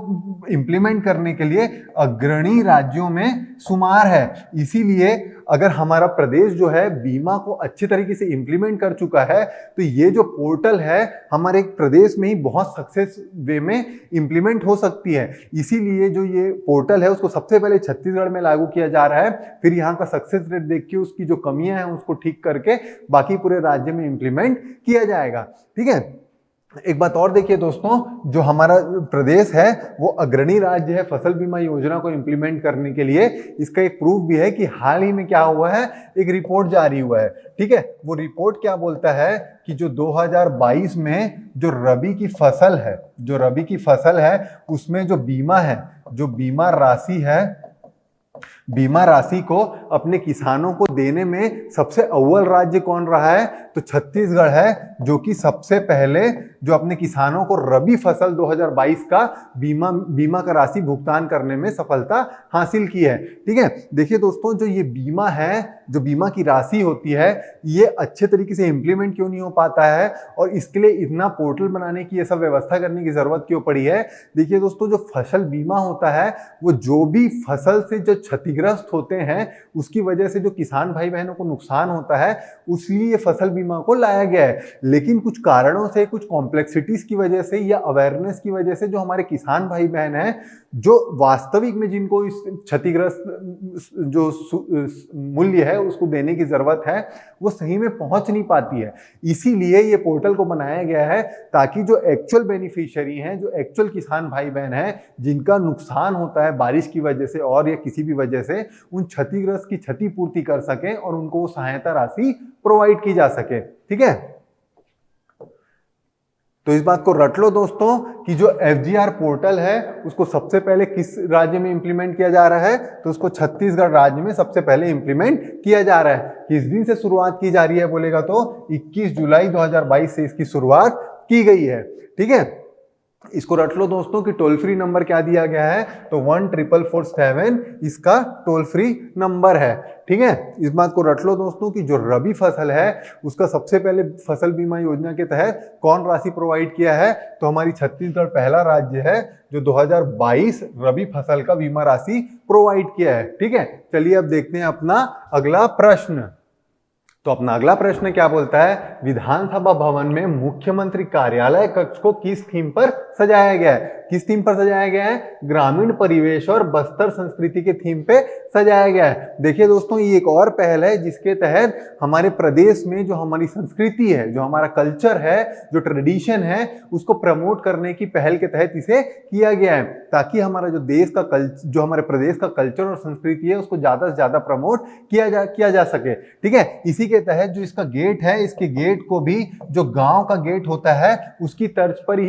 इंप्लीमेंट करने के लिए अग्रणी राज्यों में शुमार है। इसीलिए अगर हमारा प्रदेश जो है बीमा को अच्छी तरीके से इंप्लीमेंट कर चुका है तो ये जो पोर्टल है हमारे प्रदेश में ही बहुत सक्सेस वे में इंप्लीमेंट हो सकती है। इसीलिए जो ये पोर्टल है उसको सबसे पहले छत्तीसगढ़ में लागू किया जा रहा है, फिर यहाँ का सक्सेस रेट देख के उसकी जो कमियां हैं उसको ठीक करके बाकी पूरे राज्य में इंप्लीमेंट किया जाएगा। ठीक है, एक बात और देखिए दोस्तों, जो हमारा प्रदेश है वो अग्रणी राज्य है फसल बीमा योजना को इंप्लीमेंट करने के लिए। इसका एक प्रूफ भी है कि हाल ही में क्या हुआ है, एक रिपोर्ट जारी हुआ है। ठीक है, वो रिपोर्ट क्या बोलता है कि जो 2022 में जो रबी की फसल है उसमें जो बीमा है, जो बीमा राशि को अपने किसानों को देने में सबसे अव्वल राज्य कौन रहा है, तो छत्तीसगढ़ है, जो कि सबसे पहले जो अपने किसानों को रबी फसल 2022 का बीमा का राशि भुगतान करने में सफलता हासिल की है। ठीक है, देखिए दोस्तों जो ये बीमा है, जो बीमा की राशि होती है, ये अच्छे तरीके से इंप्लीमेंट क्यों नहीं हो पाता है और इसके लिए इतना पोर्टल बनाने की, ये सब व्यवस्था करने की जरूरत क्यों पड़ी है। देखिए दोस्तों जो फसल बीमा होता है वो जो भी फसल से जो क्षतिग्रस्त होते हैं उसकी वजह से जो किसान भाई बहनों को नुकसान होता है उसलिए फसल बीमा को लाया गया है। लेकिन कुछ कारणों से, कुछ कॉम्प्लेक्सिटीज की वजह से या अवेयरनेस की वजह से जो हमारे किसान भाई बहन हैं जो वास्तविक में जिनको इस क्षतिग्रस्त जो मूल्य है उसको देने की जरूरत है वो सही में पहुंच नहीं पाती है। इसीलिए ये पोर्टल को बनाया गया है ताकि जो एक्चुअल बेनिफिशियरी हैं, जो एक्चुअल किसान भाई बहन हैं जिनका नुकसान होता है बारिश की वजह से और या किसी भी वजह से, उन क्षतिग्रस्त की क्षतिपूर्ति कर सकें और उनको वो सहायता राशि प्रोवाइड की जा सके। ठीक है, तो इस बात को रट लो दोस्तों कि जो FGR पोर्टल है उसको सबसे पहले किस राज्य में इंप्लीमेंट किया जा रहा है, तो उसको छत्तीसगढ़ राज्य में सबसे पहले इंप्लीमेंट किया जा रहा है। किस दिन से शुरुआत की जा रही है बोलेगा तो 21 जुलाई 2022 से इसकी शुरुआत की गई है। ठीक है, इसको रट लो दोस्तों कि टोल फ्री नंबर क्या दिया गया है, तो 1447 इसका टोल फ्री नंबर है। ठीक है, इस बात को रट लो दोस्तों कि जो रबी फसल है उसका सबसे पहले फसल बीमा योजना के तहत कौन राशि प्रोवाइड किया है, तो हमारी छत्तीसगढ़ पहला राज्य है जो 2022 रबी फसल का बीमा राशि प्रोवाइड किया है। ठीक है, चलिए अब देखते हैं अपना अगला प्रश्न। तो अपना अगला प्रश्न क्या बोलता है, विधानसभा भवन में मुख्यमंत्री कार्यालय कक्ष को किस थीम पर सजाया गया है। किस थीम पर सजाया गया है, ग्रामीण परिवेश और बस्तर संस्कृति के थीम पे सजाया गया है। देखिए दोस्तों, ये एक और पहल है जिसके तहत हमारे प्रदेश में जो हमारी संस्कृति है, जो हमारा कल्चर है, जो ट्रेडिशन है, उसको प्रमोट करने की पहल के तहत इसे किया गया है, ताकि हमारा जो देश का जो हमारे प्रदेश का कल्चर और संस्कृति है उसको ज्यादा से ज्यादा प्रमोट किया जा सके। ठीक है, इसी के तहत जो इसका गेट है, इसके गेट को भी जो गांव का गेट होता है उसकी तर्ज पर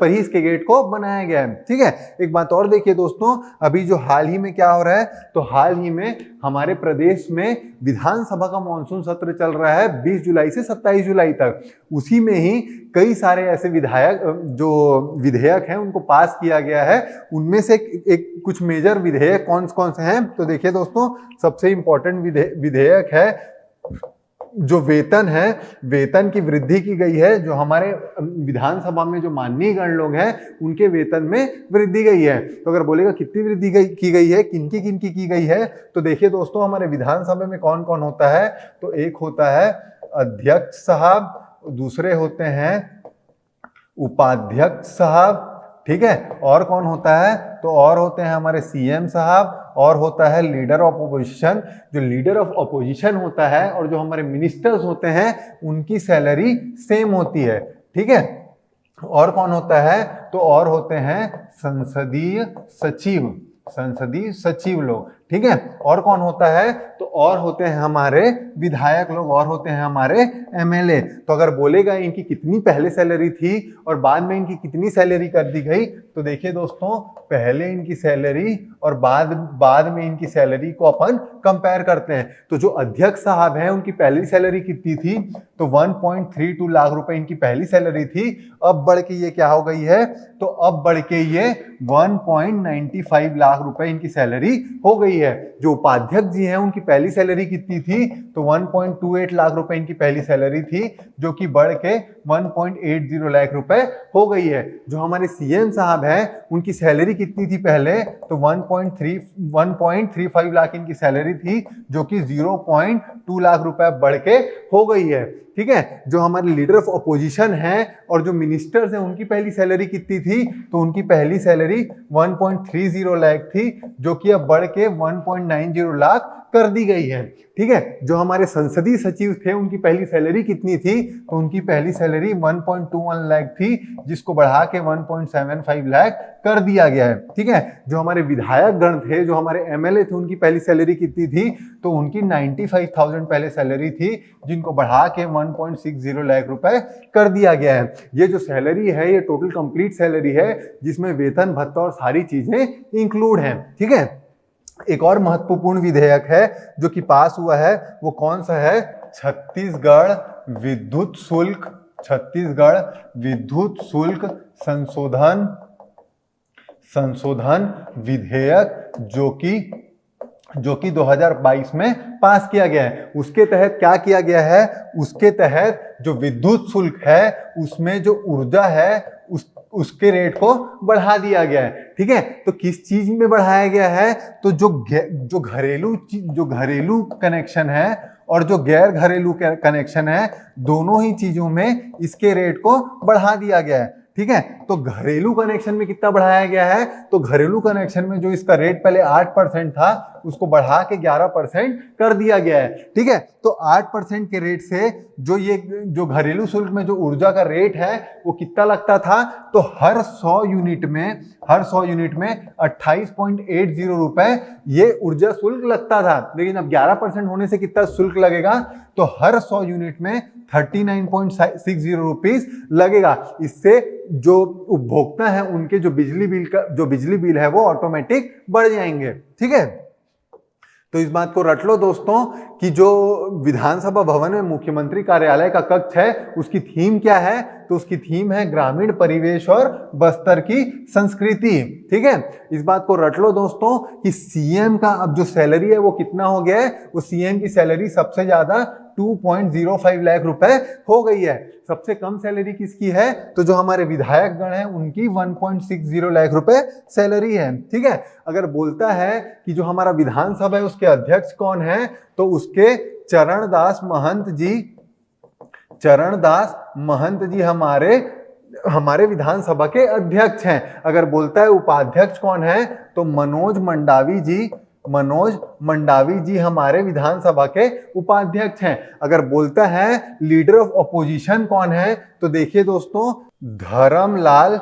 ही इसके गेट को बनाया गया है। ठीक है, एक बात और देखिए दोस्तों, अभी जो हाल ही में क्या हो रहा है, तो हाल ही में हमारे प्रदेश में विधानसभा का मानसून सत्र चल रहा है 20 जुलाई से 27 जुलाई तक। उसी में ही कई सारे ऐसे विधेयक हैं उनको पास किया गया है। उनमें से एक कुछ मेजर विधेयक कौन कौन से हैं, तो देखिए दोस्तों, सबसे इंपॉर्टेंट विधेयक है जो वेतन है, वेतन की वृद्धि की गई है। जो हमारे विधानसभा में जो माननीय गण लोग हैं उनके वेतन में वृद्धि गई है। तो अगर बोलेगा कितनी वृद्धि की गई है, किनकी की गई है, तो देखिए दोस्तों, हमारे विधानसभा में कौन कौन होता है, तो एक होता है अध्यक्ष साहब, दूसरे होते हैं उपाध्यक्ष साहब। ठीक है, और कौन होता है, तो और होते हैं हमारे CM साहब, और होता है लीडर ऑफ अपोजिशन। जो लीडर ऑफ अपोजिशन होता है और जो हमारे मिनिस्टर्स होते हैं उनकी सैलरी सेम होती है। ठीक है, और कौन होता है, तो और होते हैं संसदीय सचिव लोग। ठीक है, और कौन होता है, तो और होते हैं हमारे विधायक लोग, और होते हैं हमारे MLA। तो अगर बोलेगा इनकी कितनी पहले सैलरी थी और बाद में इनकी कितनी सैलरी कर दी गई, तो देखिए दोस्तों, पहले इनकी सैलरी और बाद में इनकी सैलरी को अपन कंपेयर करते हैं। तो जो अध्यक्ष साहब हैं उनकी पहली सैलरी कितनी थी, तो 1.32 लाख रुपए इनकी पहली सैलरी थी। अब बढ़ के ये क्या हो गई है, तो अब बढ़ के ये 1.95 लाख रुपए इनकी सैलरी हो गई है। जो उपाध्यक्ष जी हैं उनकी पहली सैलरी कितनी थी, तो 1.28 लाख रुपए इनकी पहली सैलरी थी, जो कि बढ़ के 1.80 लाख रुपए हो गई है। जो हमारे CM साहब हैं उनकी सैलरी कितनी थी पहले, तो 1.35 लाख इनकी सैलरी थी, जो कि 0.2 लाख रुपए बढ़ के हो गई है। ठीक है, जो हमारे लीडर ऑफ अपोजिशन हैं और जो मिनिस्टर्स हैं उनकी पहली सैलरी कितनी थी, तो उनकी पहली सैलरी 1.30 लाख थी, जो कि अब बढ़ के 1.90 लाख कर दी गई है। ठीक है, जो हमारे संसदीय सचिव थे उनकी पहली सैलरी कितनी थी, तो उनकी पहली सैलरी 1.21 लाख थी, जिसको बढ़ा के 1.75 लाख कर दिया गया है। ठीक है, जो हमारे विधायक गण थे, जो हमारे MLA थे, उनकी पहली सैलरी कितनी थी, तो उनकी 95,000 पहले सैलरी थी, जिनको बढ़ा के 1.60 लाख रुपए कर दिया गया है। ये जो सैलरी है ये टोटल कंप्लीट सैलरी है, जिसमें वेतन भत्ता और सारी चीजें इंक्लूड हैं। ठीक है, एक और महत्वपूर्ण विधेयक है जो कि पास हुआ है, वो कौन सा है, छत्तीसगढ़ विद्युत शुल्क संशोधन विधेयक, जो कि 2022 में पास किया गया है। उसके तहत क्या किया गया है, उसके तहत जो विद्युत शुल्क है उसमें जो ऊर्जा है उसके रेट को बढ़ा दिया गया है। ठीक है, तो किस चीज में बढ़ाया गया है, तो जो घरेलू कनेक्शन है और जो गैर घरेलू कनेक्शन है, दोनों ही चीजों में इसके रेट को बढ़ा दिया गया है। ठीक है, तो घरेलू कनेक्शन में कितना बढ़ाया गया है, तो घरेलू कनेक्शन में जो इसका रेट पहले 8% था उसको बढ़ा के 11% कर दिया गया है। ठीक है, तो 8% के रेट से जो घरेलू शुल्क में जो ऊर्जा का रेट है वो कितना लगता था, तो हर 100 यूनिट में 28.80 रुपए ये ऊर्जा शुल्क लगता था। लेकिन अब 11% होने से कितना शुल्क लगेगा, तो हर 100 यूनिट में 39.60 रुपीस लगेगा। इससे जो उपभोक्ता है उनके जो बिजली बिल है वो ऑटोमेटिक बढ़ जाएंगे। ठीक है, तो इस बात को रट लो दोस्तों कि जो विधानसभा भवन में मुख्यमंत्री कार्यालय का कक्ष है उसकी थीम क्या है, तो उसकी थीम है ग्रामीण परिवेश और बस्तर की संस्कृति। ठीक है, इस बात को रट लो दोस्तों कि सीएम का अब जो सैलरी है वो कितना हो गया है, वो सीएम की सैलरी सबसे ज्यादा 2.05 लाख रुपए हो गई है। सबसे कम सैलरी किसकी है, तो जो हमारे विधायक गण हैं उनकी 1.60 लाख रुपए सैलरी है। ठीक है, अगर बोलता है कि जो हमारा विधानसभा है उसके अध्यक्ष कौन है, तो उसके चरणदास महंत जी हमारे विधानसभा के अध्यक्ष हैं। अगर बोलता है उपाध्यक्ष कौन है, तो मनोज मंडावी जी हमारे विधानसभा के उपाध्यक्ष हैं। अगर बोलता है लीडर ऑफ अपोजिशन कौन है, तो देखिए दोस्तों धर्मलाल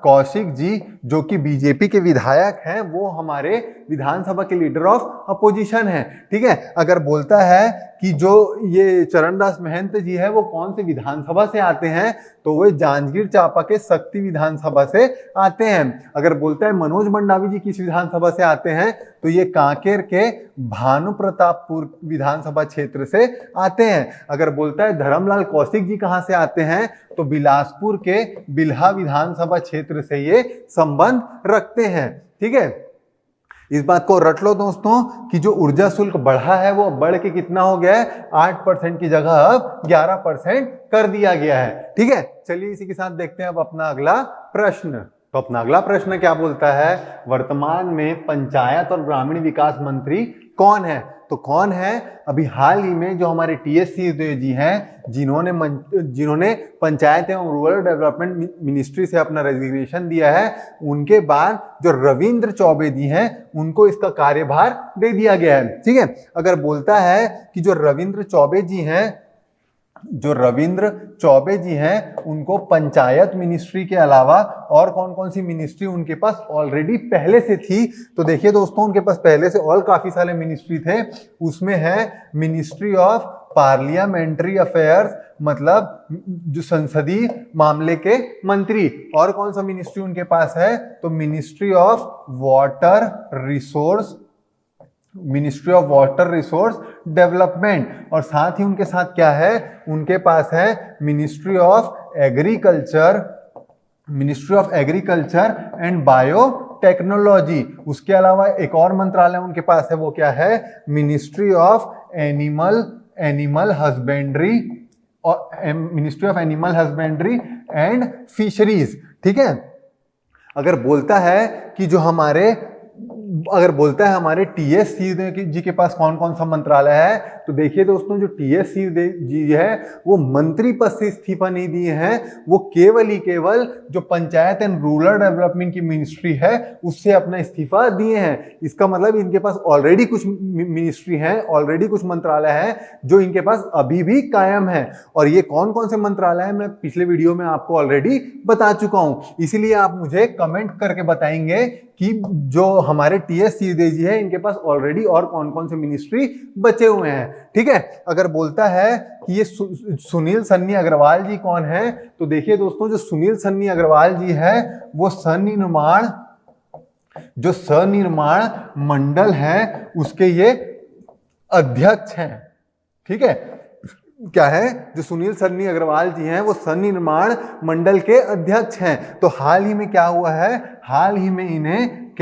कौशिक जी जो कि बीजेपी के विधायक हैं, वो हमारे विधानसभा के लीडर ऑफ अपोजिशन हैं। ठीक है, अगर बोलता है कि जो ये चरणदास महंत जी है वो कौन से विधानसभा से आते हैं, तो वो जांजगीर चांपा के शक्ति विधानसभा से आते हैं। अगर बोलता है मनोज मंडावी जी किस विधानसभा से आते हैं, तो ये कांकेर के भानु प्रतापपुर विधानसभा क्षेत्र से आते हैं। अगर बोलता है धर्मलाल कौशिक जी कहां से आते हैं, तो बिलासपुर के बिल्हा विधानसभा क्षेत्र से ये संबंध रखते हैं। ठीक है, इस बात को रट लो दोस्तों कि जो ऊर्जा शुल्क बढ़ा है वो बढ़ के कितना हो गया है, 8% की जगह अब 11% कर दिया गया है। ठीक है, चलिए इसी के साथ देखते हैं अब अपना अगला प्रश्न। तो अपना अगला प्रश्न क्या बोलता है, वर्तमान में पंचायत और ग्रामीण विकास मंत्री कौन है। तो कौन है, अभी हाल ही में जो हमारे टीएस सिंहदेव जी हैं जिन्होंने पंचायत एवं रूरल डेवलपमेंट मिनिस्ट्री से अपना रेजिग्नेशन दिया है, उनके बाद जो रविंद्र चौबे जी हैं उनको इसका कार्यभार दे दिया गया है। ठीक है, अगर बोलता है कि जो रविंद्र चौबे जी हैं उनको पंचायत मिनिस्ट्री के अलावा और कौन कौन सी मिनिस्ट्री उनके पास ऑलरेडी पहले से थी, तो देखिए दोस्तों उनके पास पहले से और काफी सारे मिनिस्ट्री थे। उसमें है मिनिस्ट्री ऑफ पार्लियामेंट्री अफेयर्स, मतलब जो संसदीय मामले के मंत्री। और कौन सा मिनिस्ट्री उनके पास है, तो ministry of water resource development. और साथ ही उनके साथ क्या है, उनके पास है ministry of agriculture and biotechnology. उसके अलावा एक और मंत्रालय उनके पास है, वो क्या है, ministry of animal husbandry and fisheries. ठीक है, अगर बोलता है कि जो हमारे टीएस सिंहदेव जी के पास कौन कौन सा मंत्रालय है, तो देखिए दोस्तों जो टीएस सिंहदेव जी है वो मंत्री पद से इस्तीफा नहीं दिए हैं, वो केवल जो पंचायत एंड रूरल डेवलपमेंट की मिनिस्ट्री है उससे अपना इस्तीफा दिए हैं। इसका मतलब इनके पास ऑलरेडी कुछ मिनिस्ट्री हैं, ऑलरेडी कुछ मंत्रालय हैं जो इनके पास अभी भी कायम है। और ये कौन कौन से मंत्रालय है मैं पिछले वीडियो में आपको ऑलरेडी बता चुका हूं, इसीलिए आप मुझे कमेंट करके बताएंगे कि जो हमारे टीएस सिंहदेव जी है इनके पास ऑलरेडी और कौन कौन से मिनिस्ट्री बचे हुए हैं। ठीक है, अगर बोलता है कि ये सुनील सन्नी अग्रवाल जी कौन है, तो देखिए दोस्तों जो सुनील सन्नी अग्रवाल जी है वो सनिर्माण मंडल है उसके ये अध्यक्ष हैं। ठीक है, क्या है, जो सुनील सन्नी अग्रवाल जी हैं वो सनिर्माण मंडल के अध्यक्ष हैं। तो हाल ही में क्या हुआ है, हाल ही में इन्हें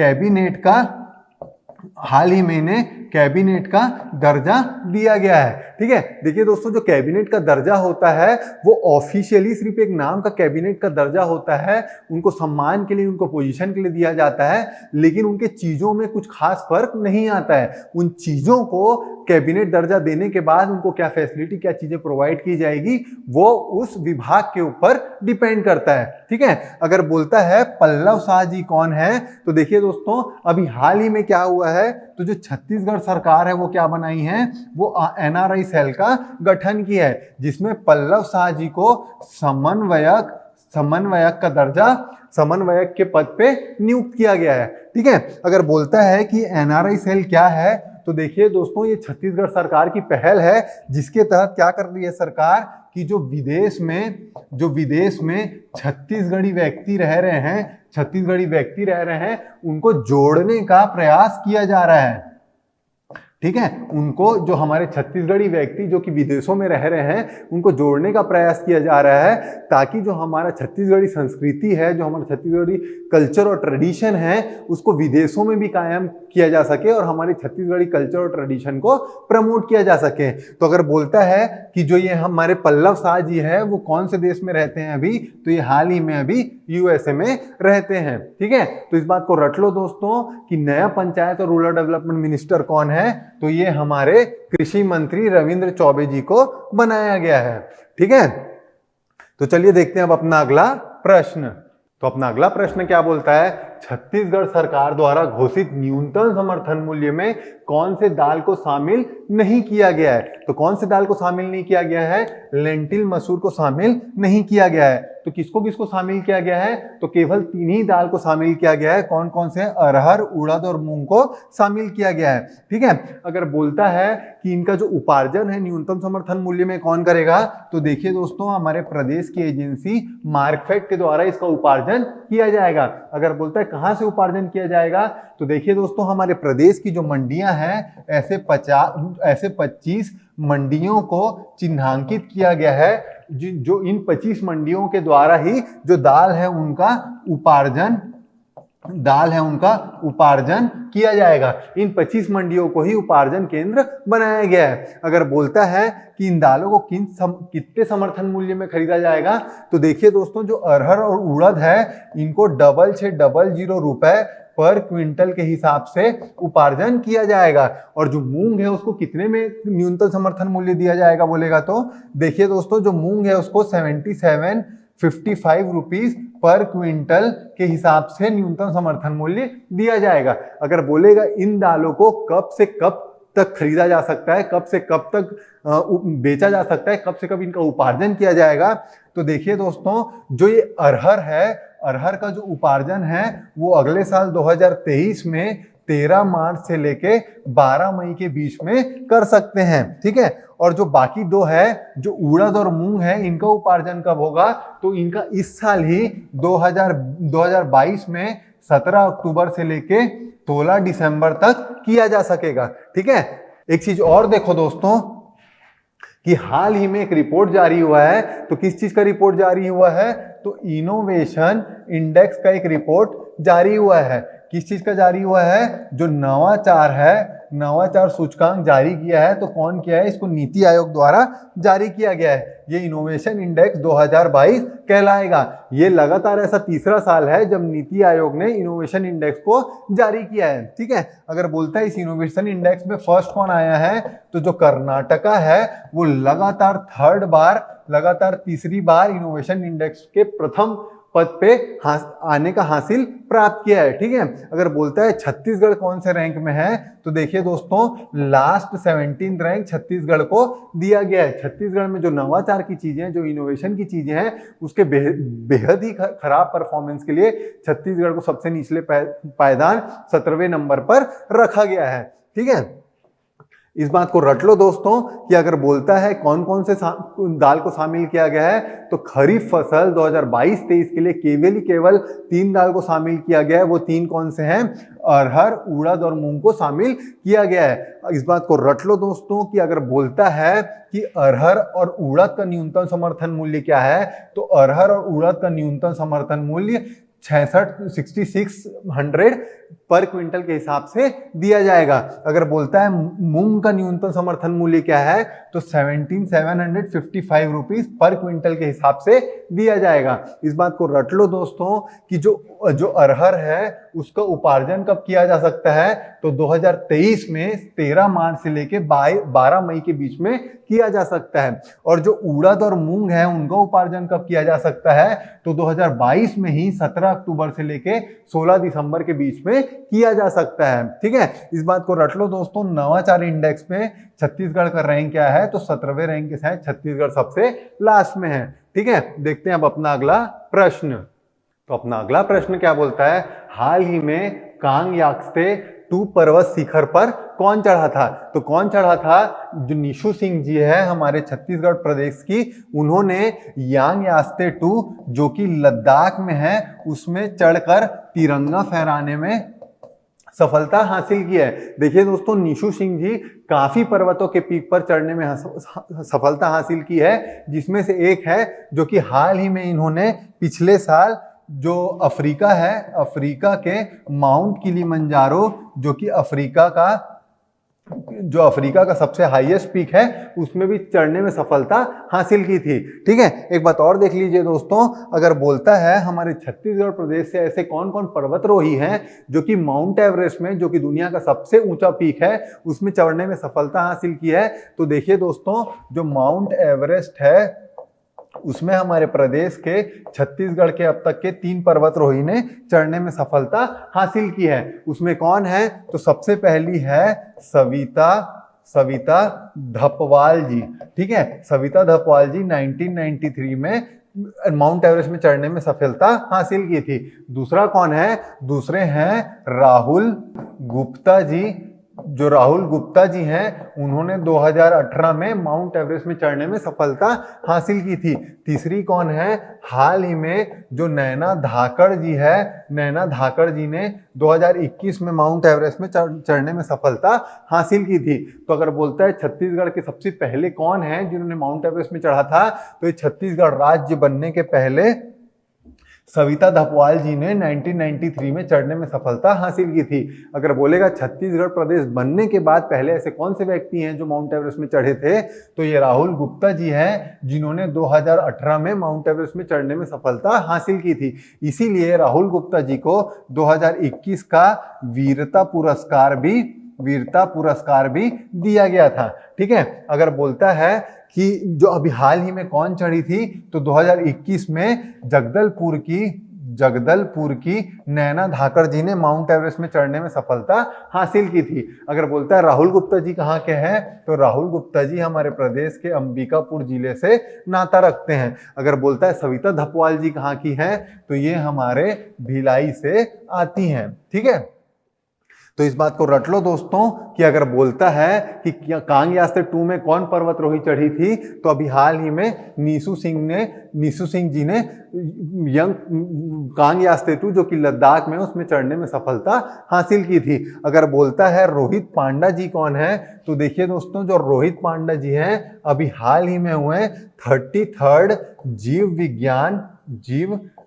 कैबिनेट का दर्जा दिया गया है। ठीक है, देखिए दोस्तों जो कैबिनेट का दर्जा होता है वो ऑफिशियली सिर्फ एक नाम का कैबिनेट का दर्जा होता है, उनको सम्मान के लिए, उनको पोजीशन के लिए दिया जाता है, लेकिन उनके चीजों में कुछ खास फर्क नहीं आता है। उन चीजों को कैबिनेट दर्जा देने के बाद उनको क्या फैसिलिटी, क्या चीजें प्रोवाइड की जाएगी वो उस विभाग के ऊपर डिपेंड करता है। ठीक है, अगर बोलता है पल्लव शाह जी कौन है, तो देखिए दोस्तों अभी हाल ही में क्या हुआ है, तो जो छत्तीसगढ़ सरकार है वो क्या बनाई है, वो एनआरआई सेल का गठन किया है, जिसमें पल्लव शाह जी को समन्वयक के पद पे नियुक्त किया गया है। ठीक है, अगर बोलता है कि एनआरआई सेल क्या है, तो देखिए दोस्तों, ये छत्तीसगढ़ सरकार की पहल है, जिसके तहत क्या कर रही है सरकार कि जो विदेश में छत्तीसगढ़ी व्यक्ति रह रहे हैं उनको जोड़ने का प्रयास किया जा रहा है। ठीक है, उनको, जो हमारे छत्तीसगढ़ी व्यक्ति जो कि विदेशों में रह रहे हैं, उनको जोड़ने का प्रयास किया जा रहा है, ताकि जो हमारा छत्तीसगढ़ी संस्कृति है, जो हमारा छत्तीसगढ़ी कल्चर और ट्रेडिशन है, उसको विदेशों में भी कायम किया जा सके और हमारे छत्तीसगढ़ी कल्चर और ट्रेडिशन को प्रमोट किया जा सके। तो अगर बोलता है कि जो ये हमारे पल्लव शाह जी है वो कौन से देश में रहते हैं अभी, तो ये हाल ही में अभी यूएसए में रहते हैं। ठीक है, तो इस बात को रट लो दोस्तों कि नया पंचायत और रूरल डेवलपमेंट मिनिस्टर कौन है, तो ये हमारे कृषि मंत्री रविंद्र चौबे जी को बनाया गया है। ठीक है, तो चलिए देखते हैं अब अपना अगला प्रश्न। तो अपना अगला प्रश्न क्या बोलता है, छत्तीसगढ़ सरकार द्वारा घोषित न्यूनतम समर्थन मूल्य में कौन से दाल को शामिल नहीं किया गया है। तो कौन से दाल को शामिल नहीं किया गया है, लेंटिल मसूर को शामिल नहीं किया गया है। तो किसको किसको शामिल किया गया है, तो केवल 3 ही दाल को शामिल किया गया है। कौन कौन से, अरहर, उड़द और मूंग को शामिल किया गया है। ठीक है, अगर बोलता है कि इनका जो उपार्जन है न्यूनतम समर्थन मूल्य में कौन करेगा, तो देखिए दोस्तों, हमारे प्रदेश की एजेंसी मार्कफेड के द्वारा इसका उपार्जन किया जाएगा। अगर बोलता है कहां से उपार्जन किया जाएगा, तो देखिए दोस्तों, हमारे प्रदेश की जो मंडियां हैं, ऐसे 25 मंडियों को चिन्हांकित किया गया है, जो इन 25 मंडियों के द्वारा ही जो दाल है उनका उपार्जन किया जाएगा। इन 25 मंडियों को ही उपार्जन केंद्र बनाया गया है। अगर बोलता है कि इन दालों को कितने समर्थन मूल्य में खरीदा जाएगा, तो देखिए दोस्तों, जो अरहर और उड़द है इनको 6600 रुपए पर क्विंटल के हिसाब से उपार्जन किया जाएगा। और जो मूंग है उसको कितने में न्यूनतम समर्थन मूल्य दिया जाएगा बोलेगा, तो देखिए दोस्तों, जो मूंग है उसको 7755 रुपीज पर क्विंटल के हिसाब से न्यूनतम समर्थन मूल्य दिया जाएगा। अगर बोलेगा इन दालों को कब से कब तक खरीदा जा सकता है, कब से कब तक बेचा जा सकता है, कब से कब इनका उपार्जन किया जाएगा, तो देखिए दोस्तों, जो ये अरहर है, अरहर का जो उपार्जन है वो अगले साल 2023 में 13 मार्च से लेके 12 मई के बीच में कर सकते हैं। ठीक है, और जो बाकी 2 है, जो उड़द और मूंग है, इनका उपार्जन कब होगा, तो इनका इस साल ही 2022 में 17 अक्टूबर से लेके 16 दिसंबर तक किया जा सकेगा। ठीक है, एक चीज और देखो दोस्तों कि हाल ही में एक रिपोर्ट जारी हुआ है। तो किस चीज का रिपोर्ट जारी हुआ है, तो इनोवेशन इंडेक्स का एक रिपोर्ट जारी हुआ है। किस चीज का जारी हुआ है, जो नवाचार सूचकांक जारी किया है। तो कौन किया है, इसको नीति आयोग द्वारा जारी किया गया है। ये इनोवेशन इंडेक्स 2022 कहलाएगा। ये लगातार ऐसा तीसरा साल है जब नीति आयोग ने इनोवेशन इंडेक्स को जारी किया है। ठीक है, अगर बोलता है इस इनोवेशन इंडेक्स में फर्स्ट कौन आया है, तो जो कर्नाटका है वो लगातार तीसरी बार इनोवेशन इंडेक्स के प्रथम पद पे आने का हासिल प्राप्त किया है। ठीक है, अगर बोलता है छत्तीसगढ़ कौन से रैंक में है, तो देखिए दोस्तों, लास्ट 17th रैंक छत्तीसगढ़ को दिया गया है। छत्तीसगढ़ में जो नवाचार की चीजें, जो इनोवेशन की चीजें हैं, उसके बेहद ही खराब परफॉर्मेंस के लिए छत्तीसगढ़ को सबसे निचले पायदान 17वें नंबर पर रखा गया है। ठीक है, इस बात को रट लो दोस्तों कि अगर बोलता है कौन कौन से दाल को शामिल किया गया है, तो खरीफ फसल 2022-23 के लिए केवल 3 दाल को शामिल किया गया है। वो 3 कौन से हैं, अरहर, उड़द और मूंग को शामिल किया गया है। इस बात को रट लो दोस्तों कि अगर बोलता है कि अरहर और उड़द का न्यूनतम समर्थन मूल्य क्या है, तो अरहर और उड़द का न्यूनतम समर्थन मूल्य 6600 पर क्विंटल के हिसाब से दिया जाएगा। अगर बोलता है मूंग का न्यूनतम समर्थन मूल्य क्या है, तो 1755 रुपीज पर क्विंटल के हिसाब से दिया जाएगा। इस बात को रट लो दोस्तों कि जो अरहर है उसका उपार्जन कब किया जा सकता है, तो 2023 में 13 मार्च से लेके 12 मई के बीच में किया जा सकता है। और जो उड़द और मूंग है उनका उपार्जन कब किया जा सकता है, तो 2022 में ही 17 अक्टूबर से लेके 16 दिसंबर के बीच में किया जा सकता है। ठीक है, इस बात को रट लो दोस्तों। नवाचार इंडेक्स में छत्तीसगढ़ का रैंक क्या है, तो 17वें रैंक के साथ छत्तीसगढ़ सबसे लास्ट में है। ठीक है, देखते हैं अब अपना अगला प्रश्न। तो अपना अगला प्रश्न क्या बोलता है, हाल ही में कांग याक्त्से टू पर्वत शिखर पर कौन चढ़ा था? तो कौन चढ़ा था? जो निशु सिंह जी है हमारे छत्तीसगढ़ प्रदेश की, उन्होंने यांग यास्ते टू जो कि लद्दाख में है उसमें चढ़कर तिरंगा फहराने में सफलता हासिल की है। देखिए दोस्तों, निशु सिंह जी काफी पर्वतों के पीक पर चढ़ने में सफलता हासिल की है, जिसमें से एक है जो कि हाल ही में इन्होंने पिछले साल जो अफ्रीका है, अफ्रीका के माउंट किलिमंजारो जो कि अफ्रीका का सबसे हाईएस्ट पीक है, उसमें भी चढ़ने में सफलता हासिल की थी। ठीक है, एक बात और देख लीजिए दोस्तों, अगर बोलता है हमारे छत्तीसगढ़ प्रदेश से ऐसे कौन कौन पर्वतरोही हैं जो कि माउंट एवरेस्ट में, जो कि दुनिया का सबसे ऊंचा पीक है, उसमें चढ़ने में सफलता हासिल की है, तो देखिए दोस्तों, जो माउंट एवरेस्ट है उसमें हमारे प्रदेश के छत्तीसगढ़ के अब तक के 3 पर्वतरोही ने चढ़ने में सफलता हासिल की है। उसमें कौन है? तो सबसे पहली है सविता धपवाल जी। ठीक है, सविता धपवाल जी 1993 में माउंट एवरेस्ट में चढ़ने में सफलता हासिल की थी। दूसरा कौन है? दूसरे हैं राहुल गुप्ता जी। जो राहुल गुप्ता जी हैं उन्होंने 2018 में माउंट एवरेस्ट में चढ़ने में सफलता हासिल की थी। तीसरी कौन है? हाल ही में जो नैना धाकड़ जी है, नैना धाकड़ जी ने 2021 में माउंट एवरेस्ट में चढ़ने में सफलता हासिल की थी। तो अगर बोलता है छत्तीसगढ़ के सबसे पहले कौन है जिन्होंने माउंट एवरेस्ट में चढ़ा था, तो ये छत्तीसगढ़ राज्य बनने के पहले सविता धपवाल जी ने 1993 में चढ़ने में सफलता हासिल की थी। अगर बोलेगा छत्तीसगढ़ प्रदेश बनने के बाद पहले ऐसे कौन से व्यक्ति हैं जो माउंट एवरेस्ट में चढ़े थे, तो ये राहुल गुप्ता जी हैं जिन्होंने 2018 में माउंट एवरेस्ट में चढ़ने में सफलता हासिल की थी। इसीलिए राहुल गुप्ता जी को 2021 का वीरता पुरस्कार भी दिया गया था। ठीक है, अगर बोलता है कि जो अभी हाल ही में कौन चढ़ी थी, तो 2021 में जगदलपुर की नैना धाकड़ जी ने माउंट एवरेस्ट में चढ़ने में सफलता हासिल की थी। अगर बोलता है राहुल गुप्ता जी कहाँ के हैं, तो राहुल गुप्ता जी हमारे प्रदेश के अंबिकापुर जिले से नाता रखते हैं। अगर बोलता है सविता धपवाल जी कहाँ की हैं, तो ये हमारे भिलाई से आती हैं। ठीक है, तो इस बात को रट लो दोस्तों कि अगर बोलता है कि कांग यास्ते 2 में कौन पर्वतरोही चढ़ी थी, तो अभी हाल ही में निशु सिंह जी ने कांग यास्ते 2 जो कि लद्दाख में उसमें चढ़ने में सफलता हासिल की थी। अगर बोलता है रोहित पांडा जी कौन है, तो देखिए दोस्तों, जो रोहित पांडा जी हैं अभी हाल ही में हुए 33rd जीव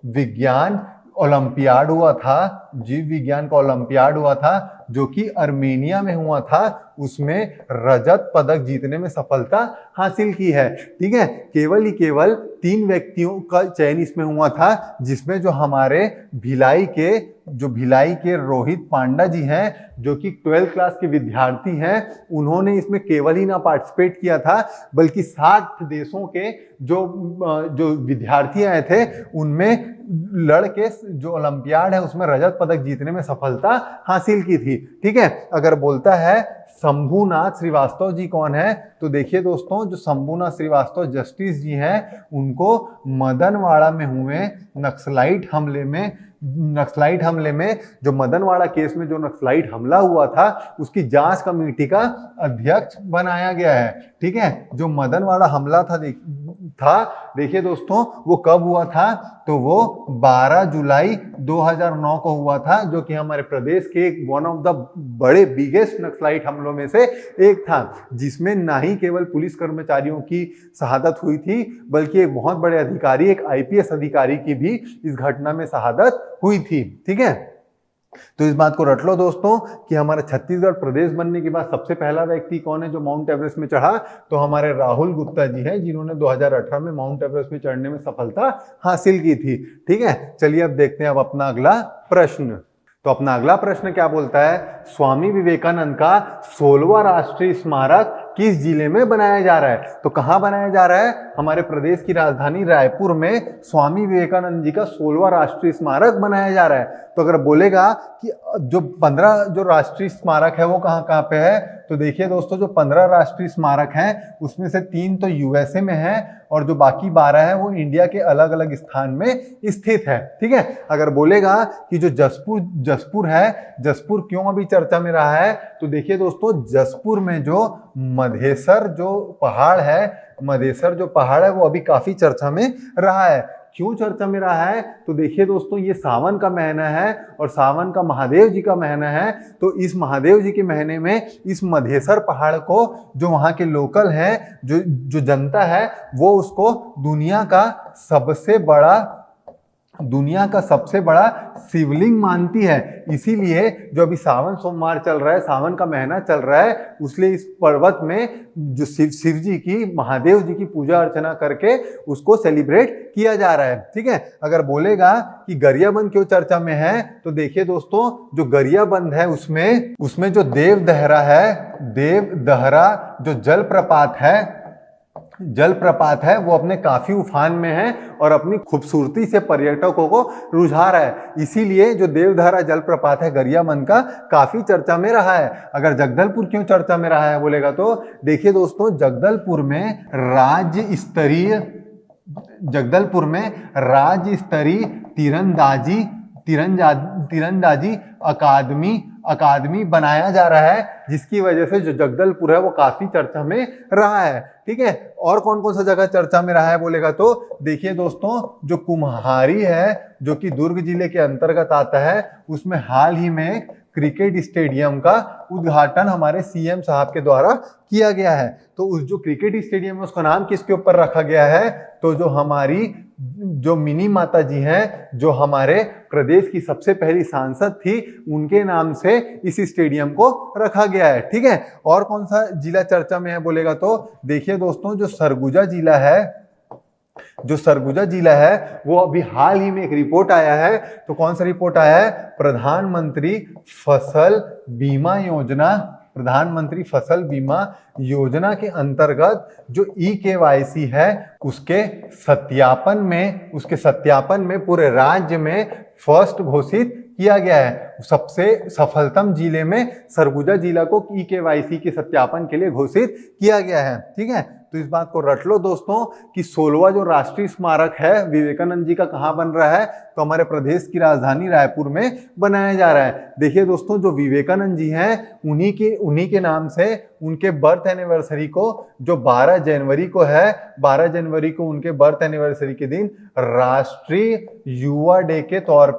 विज्ञान ओलंपियाड हुआ था, जीव विज्ञान का ओलंपियाड हुआ था जो कि अर्मेनिया में हुआ था, उसमें रजत पदक जीतने में सफलता हासिल की है। ठीक है, केवल 3 व्यक्तियों का चयन इसमें हुआ था, जिसमें जो हमारे भिलाई के रोहित पांडा जी हैं जो कि 12th क्लास के विद्यार्थी हैं, उन्होंने इसमें केवल ही ना पार्टिसिपेट किया था, बल्कि 60 देशों के जो विद्यार्थी आए थे उनमें लड़के जो ओलंपियाड है उसमें रजत पदक जीतने में सफलता हासिल की थी। ठीक है, अगर बोलता है शंभुनाथ श्रीवास्तव जी कौन है, तो देखिए दोस्तों, जो शंभुनाथ श्रीवास्तव जस्टिस जी हैं, उनको मदनवाड़ा में हुए नक्सलाइट हमले में जो मदनवाड़ा केस में जो नक्सलाइट हमला हुआ था, उसकी जांच कमेटी का अध्यक्ष बनाया गया है। ठीक है, जो मदनवाड़ा हमला था देखिए दोस्तों, वो कब हुआ था, तो वो 12 जुलाई 2009 को हुआ था, जो कि हमारे प्रदेश के वन ऑफ द बड़े बिगेस्ट नक्सलाइट हमलों में से एक था, जिसमें ना ही केवल पुलिस कर्मचारियों की शहादत हुई थी, बल्कि एक बहुत बड़े अधिकारी, एक IPS अधिकारी की भी इस घटना में शहादत हुई थी। ठीक है, तो इस बात को रट लो दोस्तों कि हमारा छत्तीसगढ़ प्रदेश बनने के बाद सबसे पहला व्यक्ति कौन है जो माउंट एवरेस्ट में चढ़ा, तो हमारे राहुल गुप्ता जी हैं, जिन्होंने 2018 में माउंट एवरेस्ट में चढ़ने में सफलता हासिल की थी। ठीक है, चलिए अब देखते हैं अब अपना अगला प्रश्न। तो अपना अगला प्रश्न क्या बोलता है, स्वामी विवेकानंद का 16वां राष्ट्रीय स्मारक किस जिले में बनाया जा रहा है? तो कहाँ बनाया जा रहा है? हमारे प्रदेश की राजधानी रायपुर में स्वामी विवेकानंद जी का 16वां राष्ट्रीय स्मारक बनाया जा रहा है। तो अगर बोलेगा कि जो 15 जो राष्ट्रीय स्मारक है वो कहाँ पे है, तो देखिए दोस्तों, जो 15 राष्ट्रीय स्मारक हैं उसमें से 3 तो यूएसए में है और जो बाकी 12 है वो इंडिया के अलग अलग स्थान में स्थित है। ठीक है, अगर बोलेगा कि जो जसपुर है, जसपुर क्यों अभी चर्चा में रहा है, तो देखिए दोस्तों, जसपुर में जो मधेसर जो पहाड़ है वो अभी काफी चर्चा में रहा है। क्यों चर्चा में रहा है, तो देखिए दोस्तों, ये सावन का महीना है और सावन का महादेव जी का महीना है। तो इस महादेव जी के महीने में इस मधेसर पहाड़ को जो वहाँ के लोकल हैं, जो जनता है, वो उसको दुनिया का सबसे बड़ा शिवलिंग मानती है। इसीलिए जो अभी सावन सोमवार चल रहा है, सावन का महीना चल रहा है, उसलिए इस पर्वत में जो शिव जी की, महादेव जी की पूजा अर्चना करके उसको सेलिब्रेट किया जा रहा है। ठीक है, अगर बोलेगा कि गरियाबंद क्यों चर्चा में है, तो देखिए दोस्तों, जो गरियाबंद है उसमें जो देवदहरा जो जलप्रपात है वो अपने काफी उफान में है और अपनी खूबसूरती से पर्यटकों को रुझा रहा है। इसीलिए जो देवधारा जलप्रपात है गरियाबंद का, काफी चर्चा में रहा है। अगर जगदलपुर क्यों चर्चा में रहा है बोलेगा, तो देखिए दोस्तों, जगदलपुर में राज्य स्तरीय तीरंदाजी अकादमी बनाया जा रहा है, जिसकी वजह से जो जगदलपुर है वो काफी चर्चा में रहा है। ठीक है, और कौन कौन सा जगह चर्चा में रहा है बोलेगा, तो देखिए दोस्तों, जो कुम्हारी है जो कि दुर्ग जिले के अंतर्गत आता है, उसमें हाल ही में क्रिकेट स्टेडियम का उद्घाटन हमारे सीएम साहब के द्वारा किया गया है। तो उस जो क्रिकेट स्टेडियम है उसका नाम किसके ऊपर रखा गया है, तो जो हमारी जो मिनी माता जी हैं, जो हमारे प्रदेश की सबसे पहली सांसद थी, उनके नाम से इस स्टेडियम को रखा गया है। ठीक है, और कौन सा जिला चर्चा में है बोलेगा, तो देखिए दोस्तों, जो सरगुजा जिला है वो अभी हाल ही में एक रिपोर्ट आया है। तो कौन सा रिपोर्ट आया है, प्रधानमंत्री फसल बीमा योजना के अंतर्गत जो ई-KYC है उसके सत्यापन में पूरे राज्य में फर्स्ट घोषित किया गया है। सबसे सफलतम जिले में सरगुजा जिला को ई-KYC के सत्यापन के लिए घोषित किया गया है। ठीक है, तो इस बात को रट लो दोस्तों कि 16वां जो राष्ट्रीय स्मारक है विवेकानंद जी का कहाँ बन रहा है, तो हमारे प्रदेश की राजधानी रायपुर में बनाया जा रहा है। देखिए दोस्तों, जो विवेकानंद जी हैं उन्हीं के नाम से उनके बर्थ एनिवर्सरी को जो 12 जनवरी को है, 12 जनवरी को उनके बर्थ एनिवर्सरी के दिन राष्ट्रीय युवा डे के तौर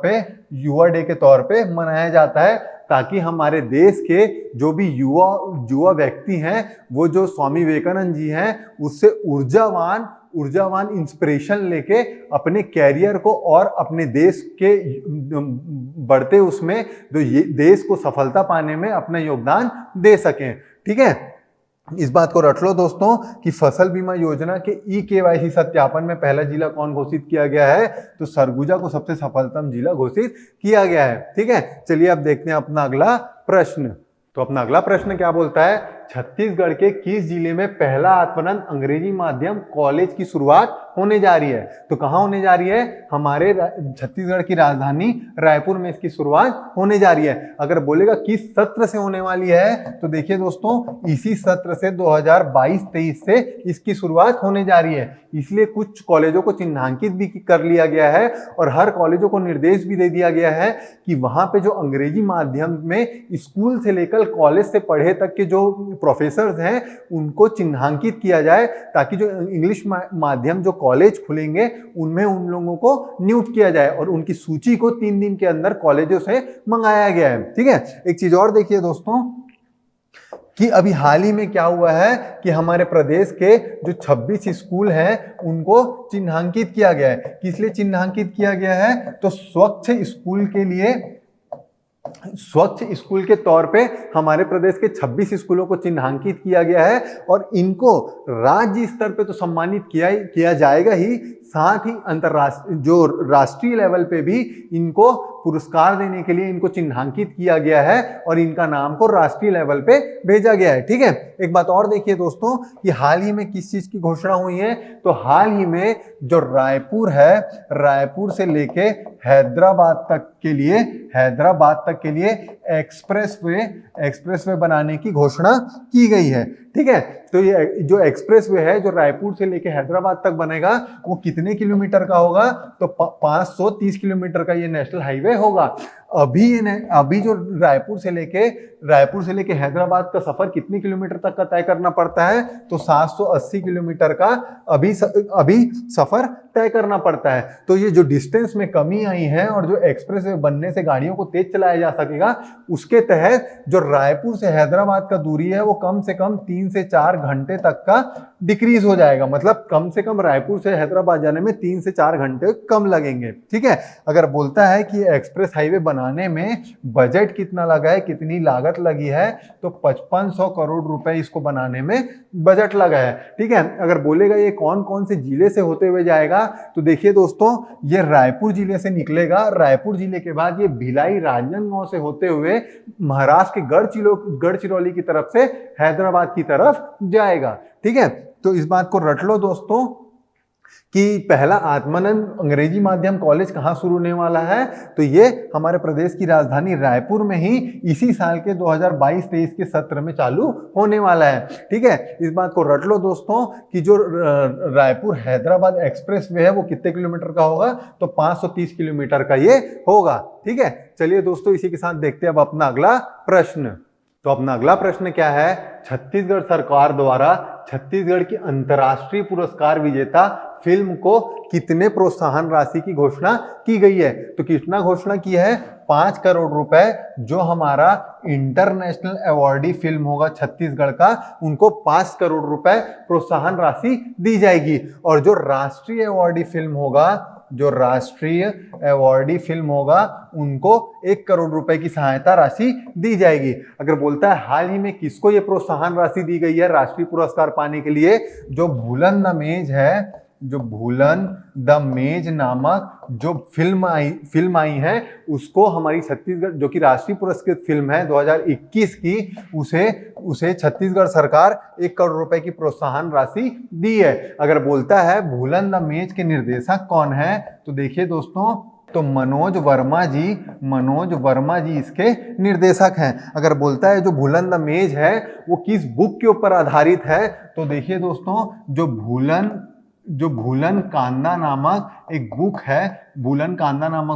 पे मनाया जाता है, ताकि हमारे देश के जो भी युवा व्यक्ति हैं, वो जो स्वामी विवेकानंद जी हैं, उससे ऊर्जावान इंस्पिरेशन लेके अपने कैरियर को और अपने देश के बढ़ते उसमें जो ये देश को सफलता पाने में अपना योगदान दे सकें। ठीक है, इस बात को रट लो दोस्तों कि फसल बीमा योजना के ई-KYC सत्यापन में पहला जिला कौन घोषित किया गया है, तो सरगुजा को सबसे सफलतम जिला घोषित किया गया है। ठीक है, चलिए अब देखते हैं अपना अगला प्रश्न। तो अपना अगला प्रश्न क्या बोलता है, छत्तीसगढ़ के किस जिले में पहला आत्मानंद अंग्रेजी माध्यम कॉलेज की शुरुआत होने जा रही है, तो कहाँ होने जा रही है, हमारे छत्तीसगढ़ की राजधानी रायपुर में इसकी शुरुआत होने जा रही है। अगर बोलेगा किस सत्र से होने वाली है, तो देखिए दोस्तों, इसी सत्र से 2022-23 से इसकी शुरुआत होने जा रही है। इसलिए कुछ कॉलेजों को चिन्हांकित भी कर लिया गया है और हर कॉलेजों को निर्देश भी दे दिया गया है कि वहां पे जो अंग्रेजी माध्यम में स्कूल से लेकर कॉलेज से पढ़े तक के जो प्रोफेसर्स हैं उनको चिन्हांकित किया जाए, ताकि जो इंग्लिश माध्यम जो कॉलेज खुलेंगे उनमें उन लोगों को नियुक्त किया जाए और उनकी सूची को 3 दिन के अंदर कॉलेजों से मंगाया गया है। ठीक है, एक चीज और देखिए दोस्तों कि अभी हाल ही में क्या हुआ है कि हमारे प्रदेश के जो 26 स्कूल हैं उनको चिन्हांकित किया गया है। किस लिए चिन्हांकित किया गया है, तो स्वच्छ स्कूल के तौर पे हमारे प्रदेश के 26 स्कूलों को चिन्हांकित किया गया है और इनको राज्य स्तर पे तो सम्मानित किया जाएगा ही, साथ ही अंतरराष्ट्रीय जो राष्ट्रीय लेवल पे भी इनको पुरस्कार देने के लिए इनको चिन्हांकित किया गया है और इनका नाम को राष्ट्रीय लेवल पे भेजा गया है। ठीक है, एक बात और देखिए दोस्तों कि हाल ही में किस चीज की घोषणा हुई है, तो हाल ही में जो रायपुर है, रायपुर से लेके हैदराबाद तक के लिए एक्सप्रेसवे बनाने की घोषणा की गई है। ठीक है, तो ये जो एक्सप्रेसवे है जो रायपुर से लेके हैदराबाद तक बनेगा वो कितने किलोमीटर का होगा? तो 530 किलोमीटर का ये नेशनल हाईवे होगा। अभी जो रायपुर से लेके हैदराबाद का सफर कितने किलोमीटर तक का तय करना पड़ता है? तो 780 किलोमीटर का अभी सफर तय करना पड़ता है। तो ये जो डिस्टेंस में कमी आई है और जो एक्सप्रेसवे बनने से गाड़ियों को तेज चलाया जा सकेगा, उसके तहत जो रायपुर से हैदराबाद का दूरी है वो कम से कम 3 से 4 घंटे तक का डिक्रीज हो जाएगा। मतलब कम से कम रायपुर से हैदराबाद जाने में 3 से 4 घंटे कम लगेंगे। ठीक है, अगर बोलता है कि एक्सप्रेस हाईवे बनाने में बजट कितना लगा है, कितनी लागत लगी है, तो 5500 करोड़ रुपए इसको बनाने में बजट लगा है। ठीक है, अगर बोलेगा ये कौन कौन से जिले से होते हुए जाएगा, तो देखिए दोस्तों, ये रायपुर जिले से निकलेगा। रायपुर जिले के बाद ये भिलाई राजनांदगांव से होते हुए महाराष्ट्र के गढ़चिरौली की तरफ से हैदराबाद की तरफ जाएगा। ठीक है, तो इस बात को रट लो दोस्तों कि पहला आत्मानंद अंग्रेजी माध्यम कॉलेज कहाँ शुरू होने वाला है, तो ये हमारे प्रदेश की राजधानी रायपुर में ही इसी साल के 2022-23 के सत्र में चालू होने वाला है। ठीक है, इस बात को रट लो दोस्तों कि जो रायपुर हैदराबाद एक्सप्रेस वे है वो कितने किलोमीटर का होगा? तो 530 किलोमीटर का ये होगा। ठीक है, चलिए दोस्तों, इसी के साथ देखते हैं अब अपना अगला प्रश्न। तो अपना अगला प्रश्न क्या है? छत्तीसगढ़ सरकार द्वारा छत्तीसगढ़ की अंतर्राष्ट्रीय पुरस्कार विजेता फिल्म को कितने प्रोत्साहन राशि की घोषणा की गई है? तो कितना घोषणा की है? 5 करोड़ रुपए जो हमारा इंटरनेशनल अवॉर्डी फिल्म होगा छत्तीसगढ़ का, उनको 5 करोड़ रुपए प्रोत्साहन राशि दी जाएगी। और जो राष्ट्रीय अवॉर्डी फिल्म होगा उनको 1 करोड़ रुपए की सहायता राशि दी जाएगी। अगर बोलता है हाल ही में किसको ये प्रोत्साहन राशि दी गई है राष्ट्रीय पुरस्कार पाने के लिए, जो भूलन द मेज नामक जो फिल्म आई है उसको हमारी छत्तीसगढ़, जो कि राष्ट्रीय पुरस्कृत फिल्म है 2021 की, उसे छत्तीसगढ़ सरकार 1 करोड़ रुपए की प्रोत्साहन राशि दी है। अगर बोलता है भूलन द मेज के निर्देशक कौन है, तो देखिए दोस्तों, तो मनोज वर्मा जी इसके निर्देशक हैं। अगर बोलता है जो भूलन द मेज है वो किस बुक के ऊपर आधारित है, तो देखिए दोस्तों, जो भूलन कांदा नामक एक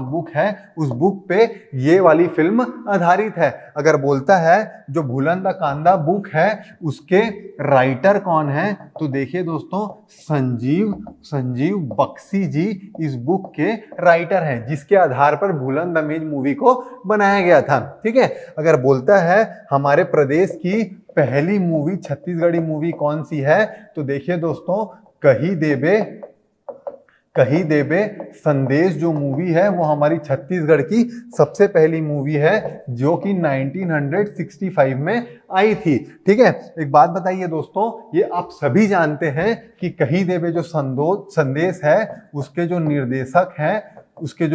बुक है, उस बुक पे ये वाली फिल्म आधारित है। अगर बोलता है जो भूलन द कांदा बुक है उसके राइटर कौन है, तो देखिए दोस्तों, संजीव बख्शी जी इस बुक के राइटर हैं, जिसके आधार पर भूलन द मेज मूवी को बनाया गया था। ठीक है, अगर बोलता है हमारे प्रदेश की पहली मूवी छत्तीसगढ़ी मूवी कौन सी है, तो देखिए दोस्तों, कही देबे संदेश जो मूवी है वो हमारी छत्तीसगढ़ की सबसे पहली मूवी है, जो कि 1965 में आई थी। ठीक है, एक बात बताइए दोस्तों, ये आप सभी जानते हैं कि कही देबे जो संदेश है उसके जो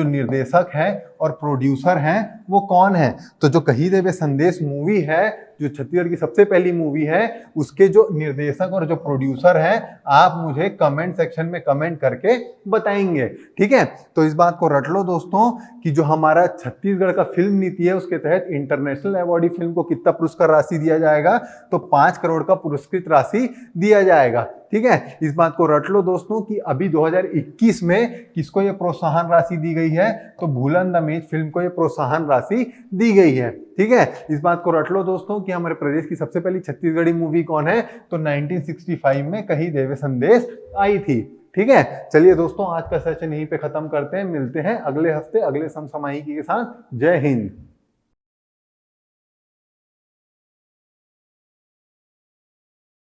निर्देशक हैं और प्रोड्यूसर हैं वो कौन है? तो जो कही देबे संदेश मूवी है, जो छत्तीसगढ़ की सबसे पहली मूवी है, उसके जो निर्देशक और जो प्रोड्यूसर हैं, आप मुझे कमेंट सेक्शन में कमेंट करके बताएंगे। ठीक है, तो इस बात को रट लो दोस्तों कि जो हमारा छत्तीसगढ़ का फिल्म नीति है उसके तहत इंटरनेशनल अवॉर्डी फिल्म को कितना पुरस्कार राशि दिया जाएगा, तो 5 करोड़ का पुरस्कृत राशि दिया जाएगा। ठीक है, इस बात को रट लो दोस्तों कि अभी 2021 में किसको ये प्रोत्साहन राशि दी गई है, तो भूलन द मेज फिल्म को ये प्रोत्साहन राशि दी गई है। ठीक है, इस बात को रट लो दोस्तों कि हमारे प्रदेश की सबसे पहली छत्तीसगढ़ी मूवी कौन है, तो 1965 में कही देवे संदेश आई थी। ठीक है, चलिए दोस्तों, आज का सेशन यहीं पे खत्म करते हैं। मिलते हैं अगले हफ्ते अगले समसामयिकी के साथ। जय हिंद।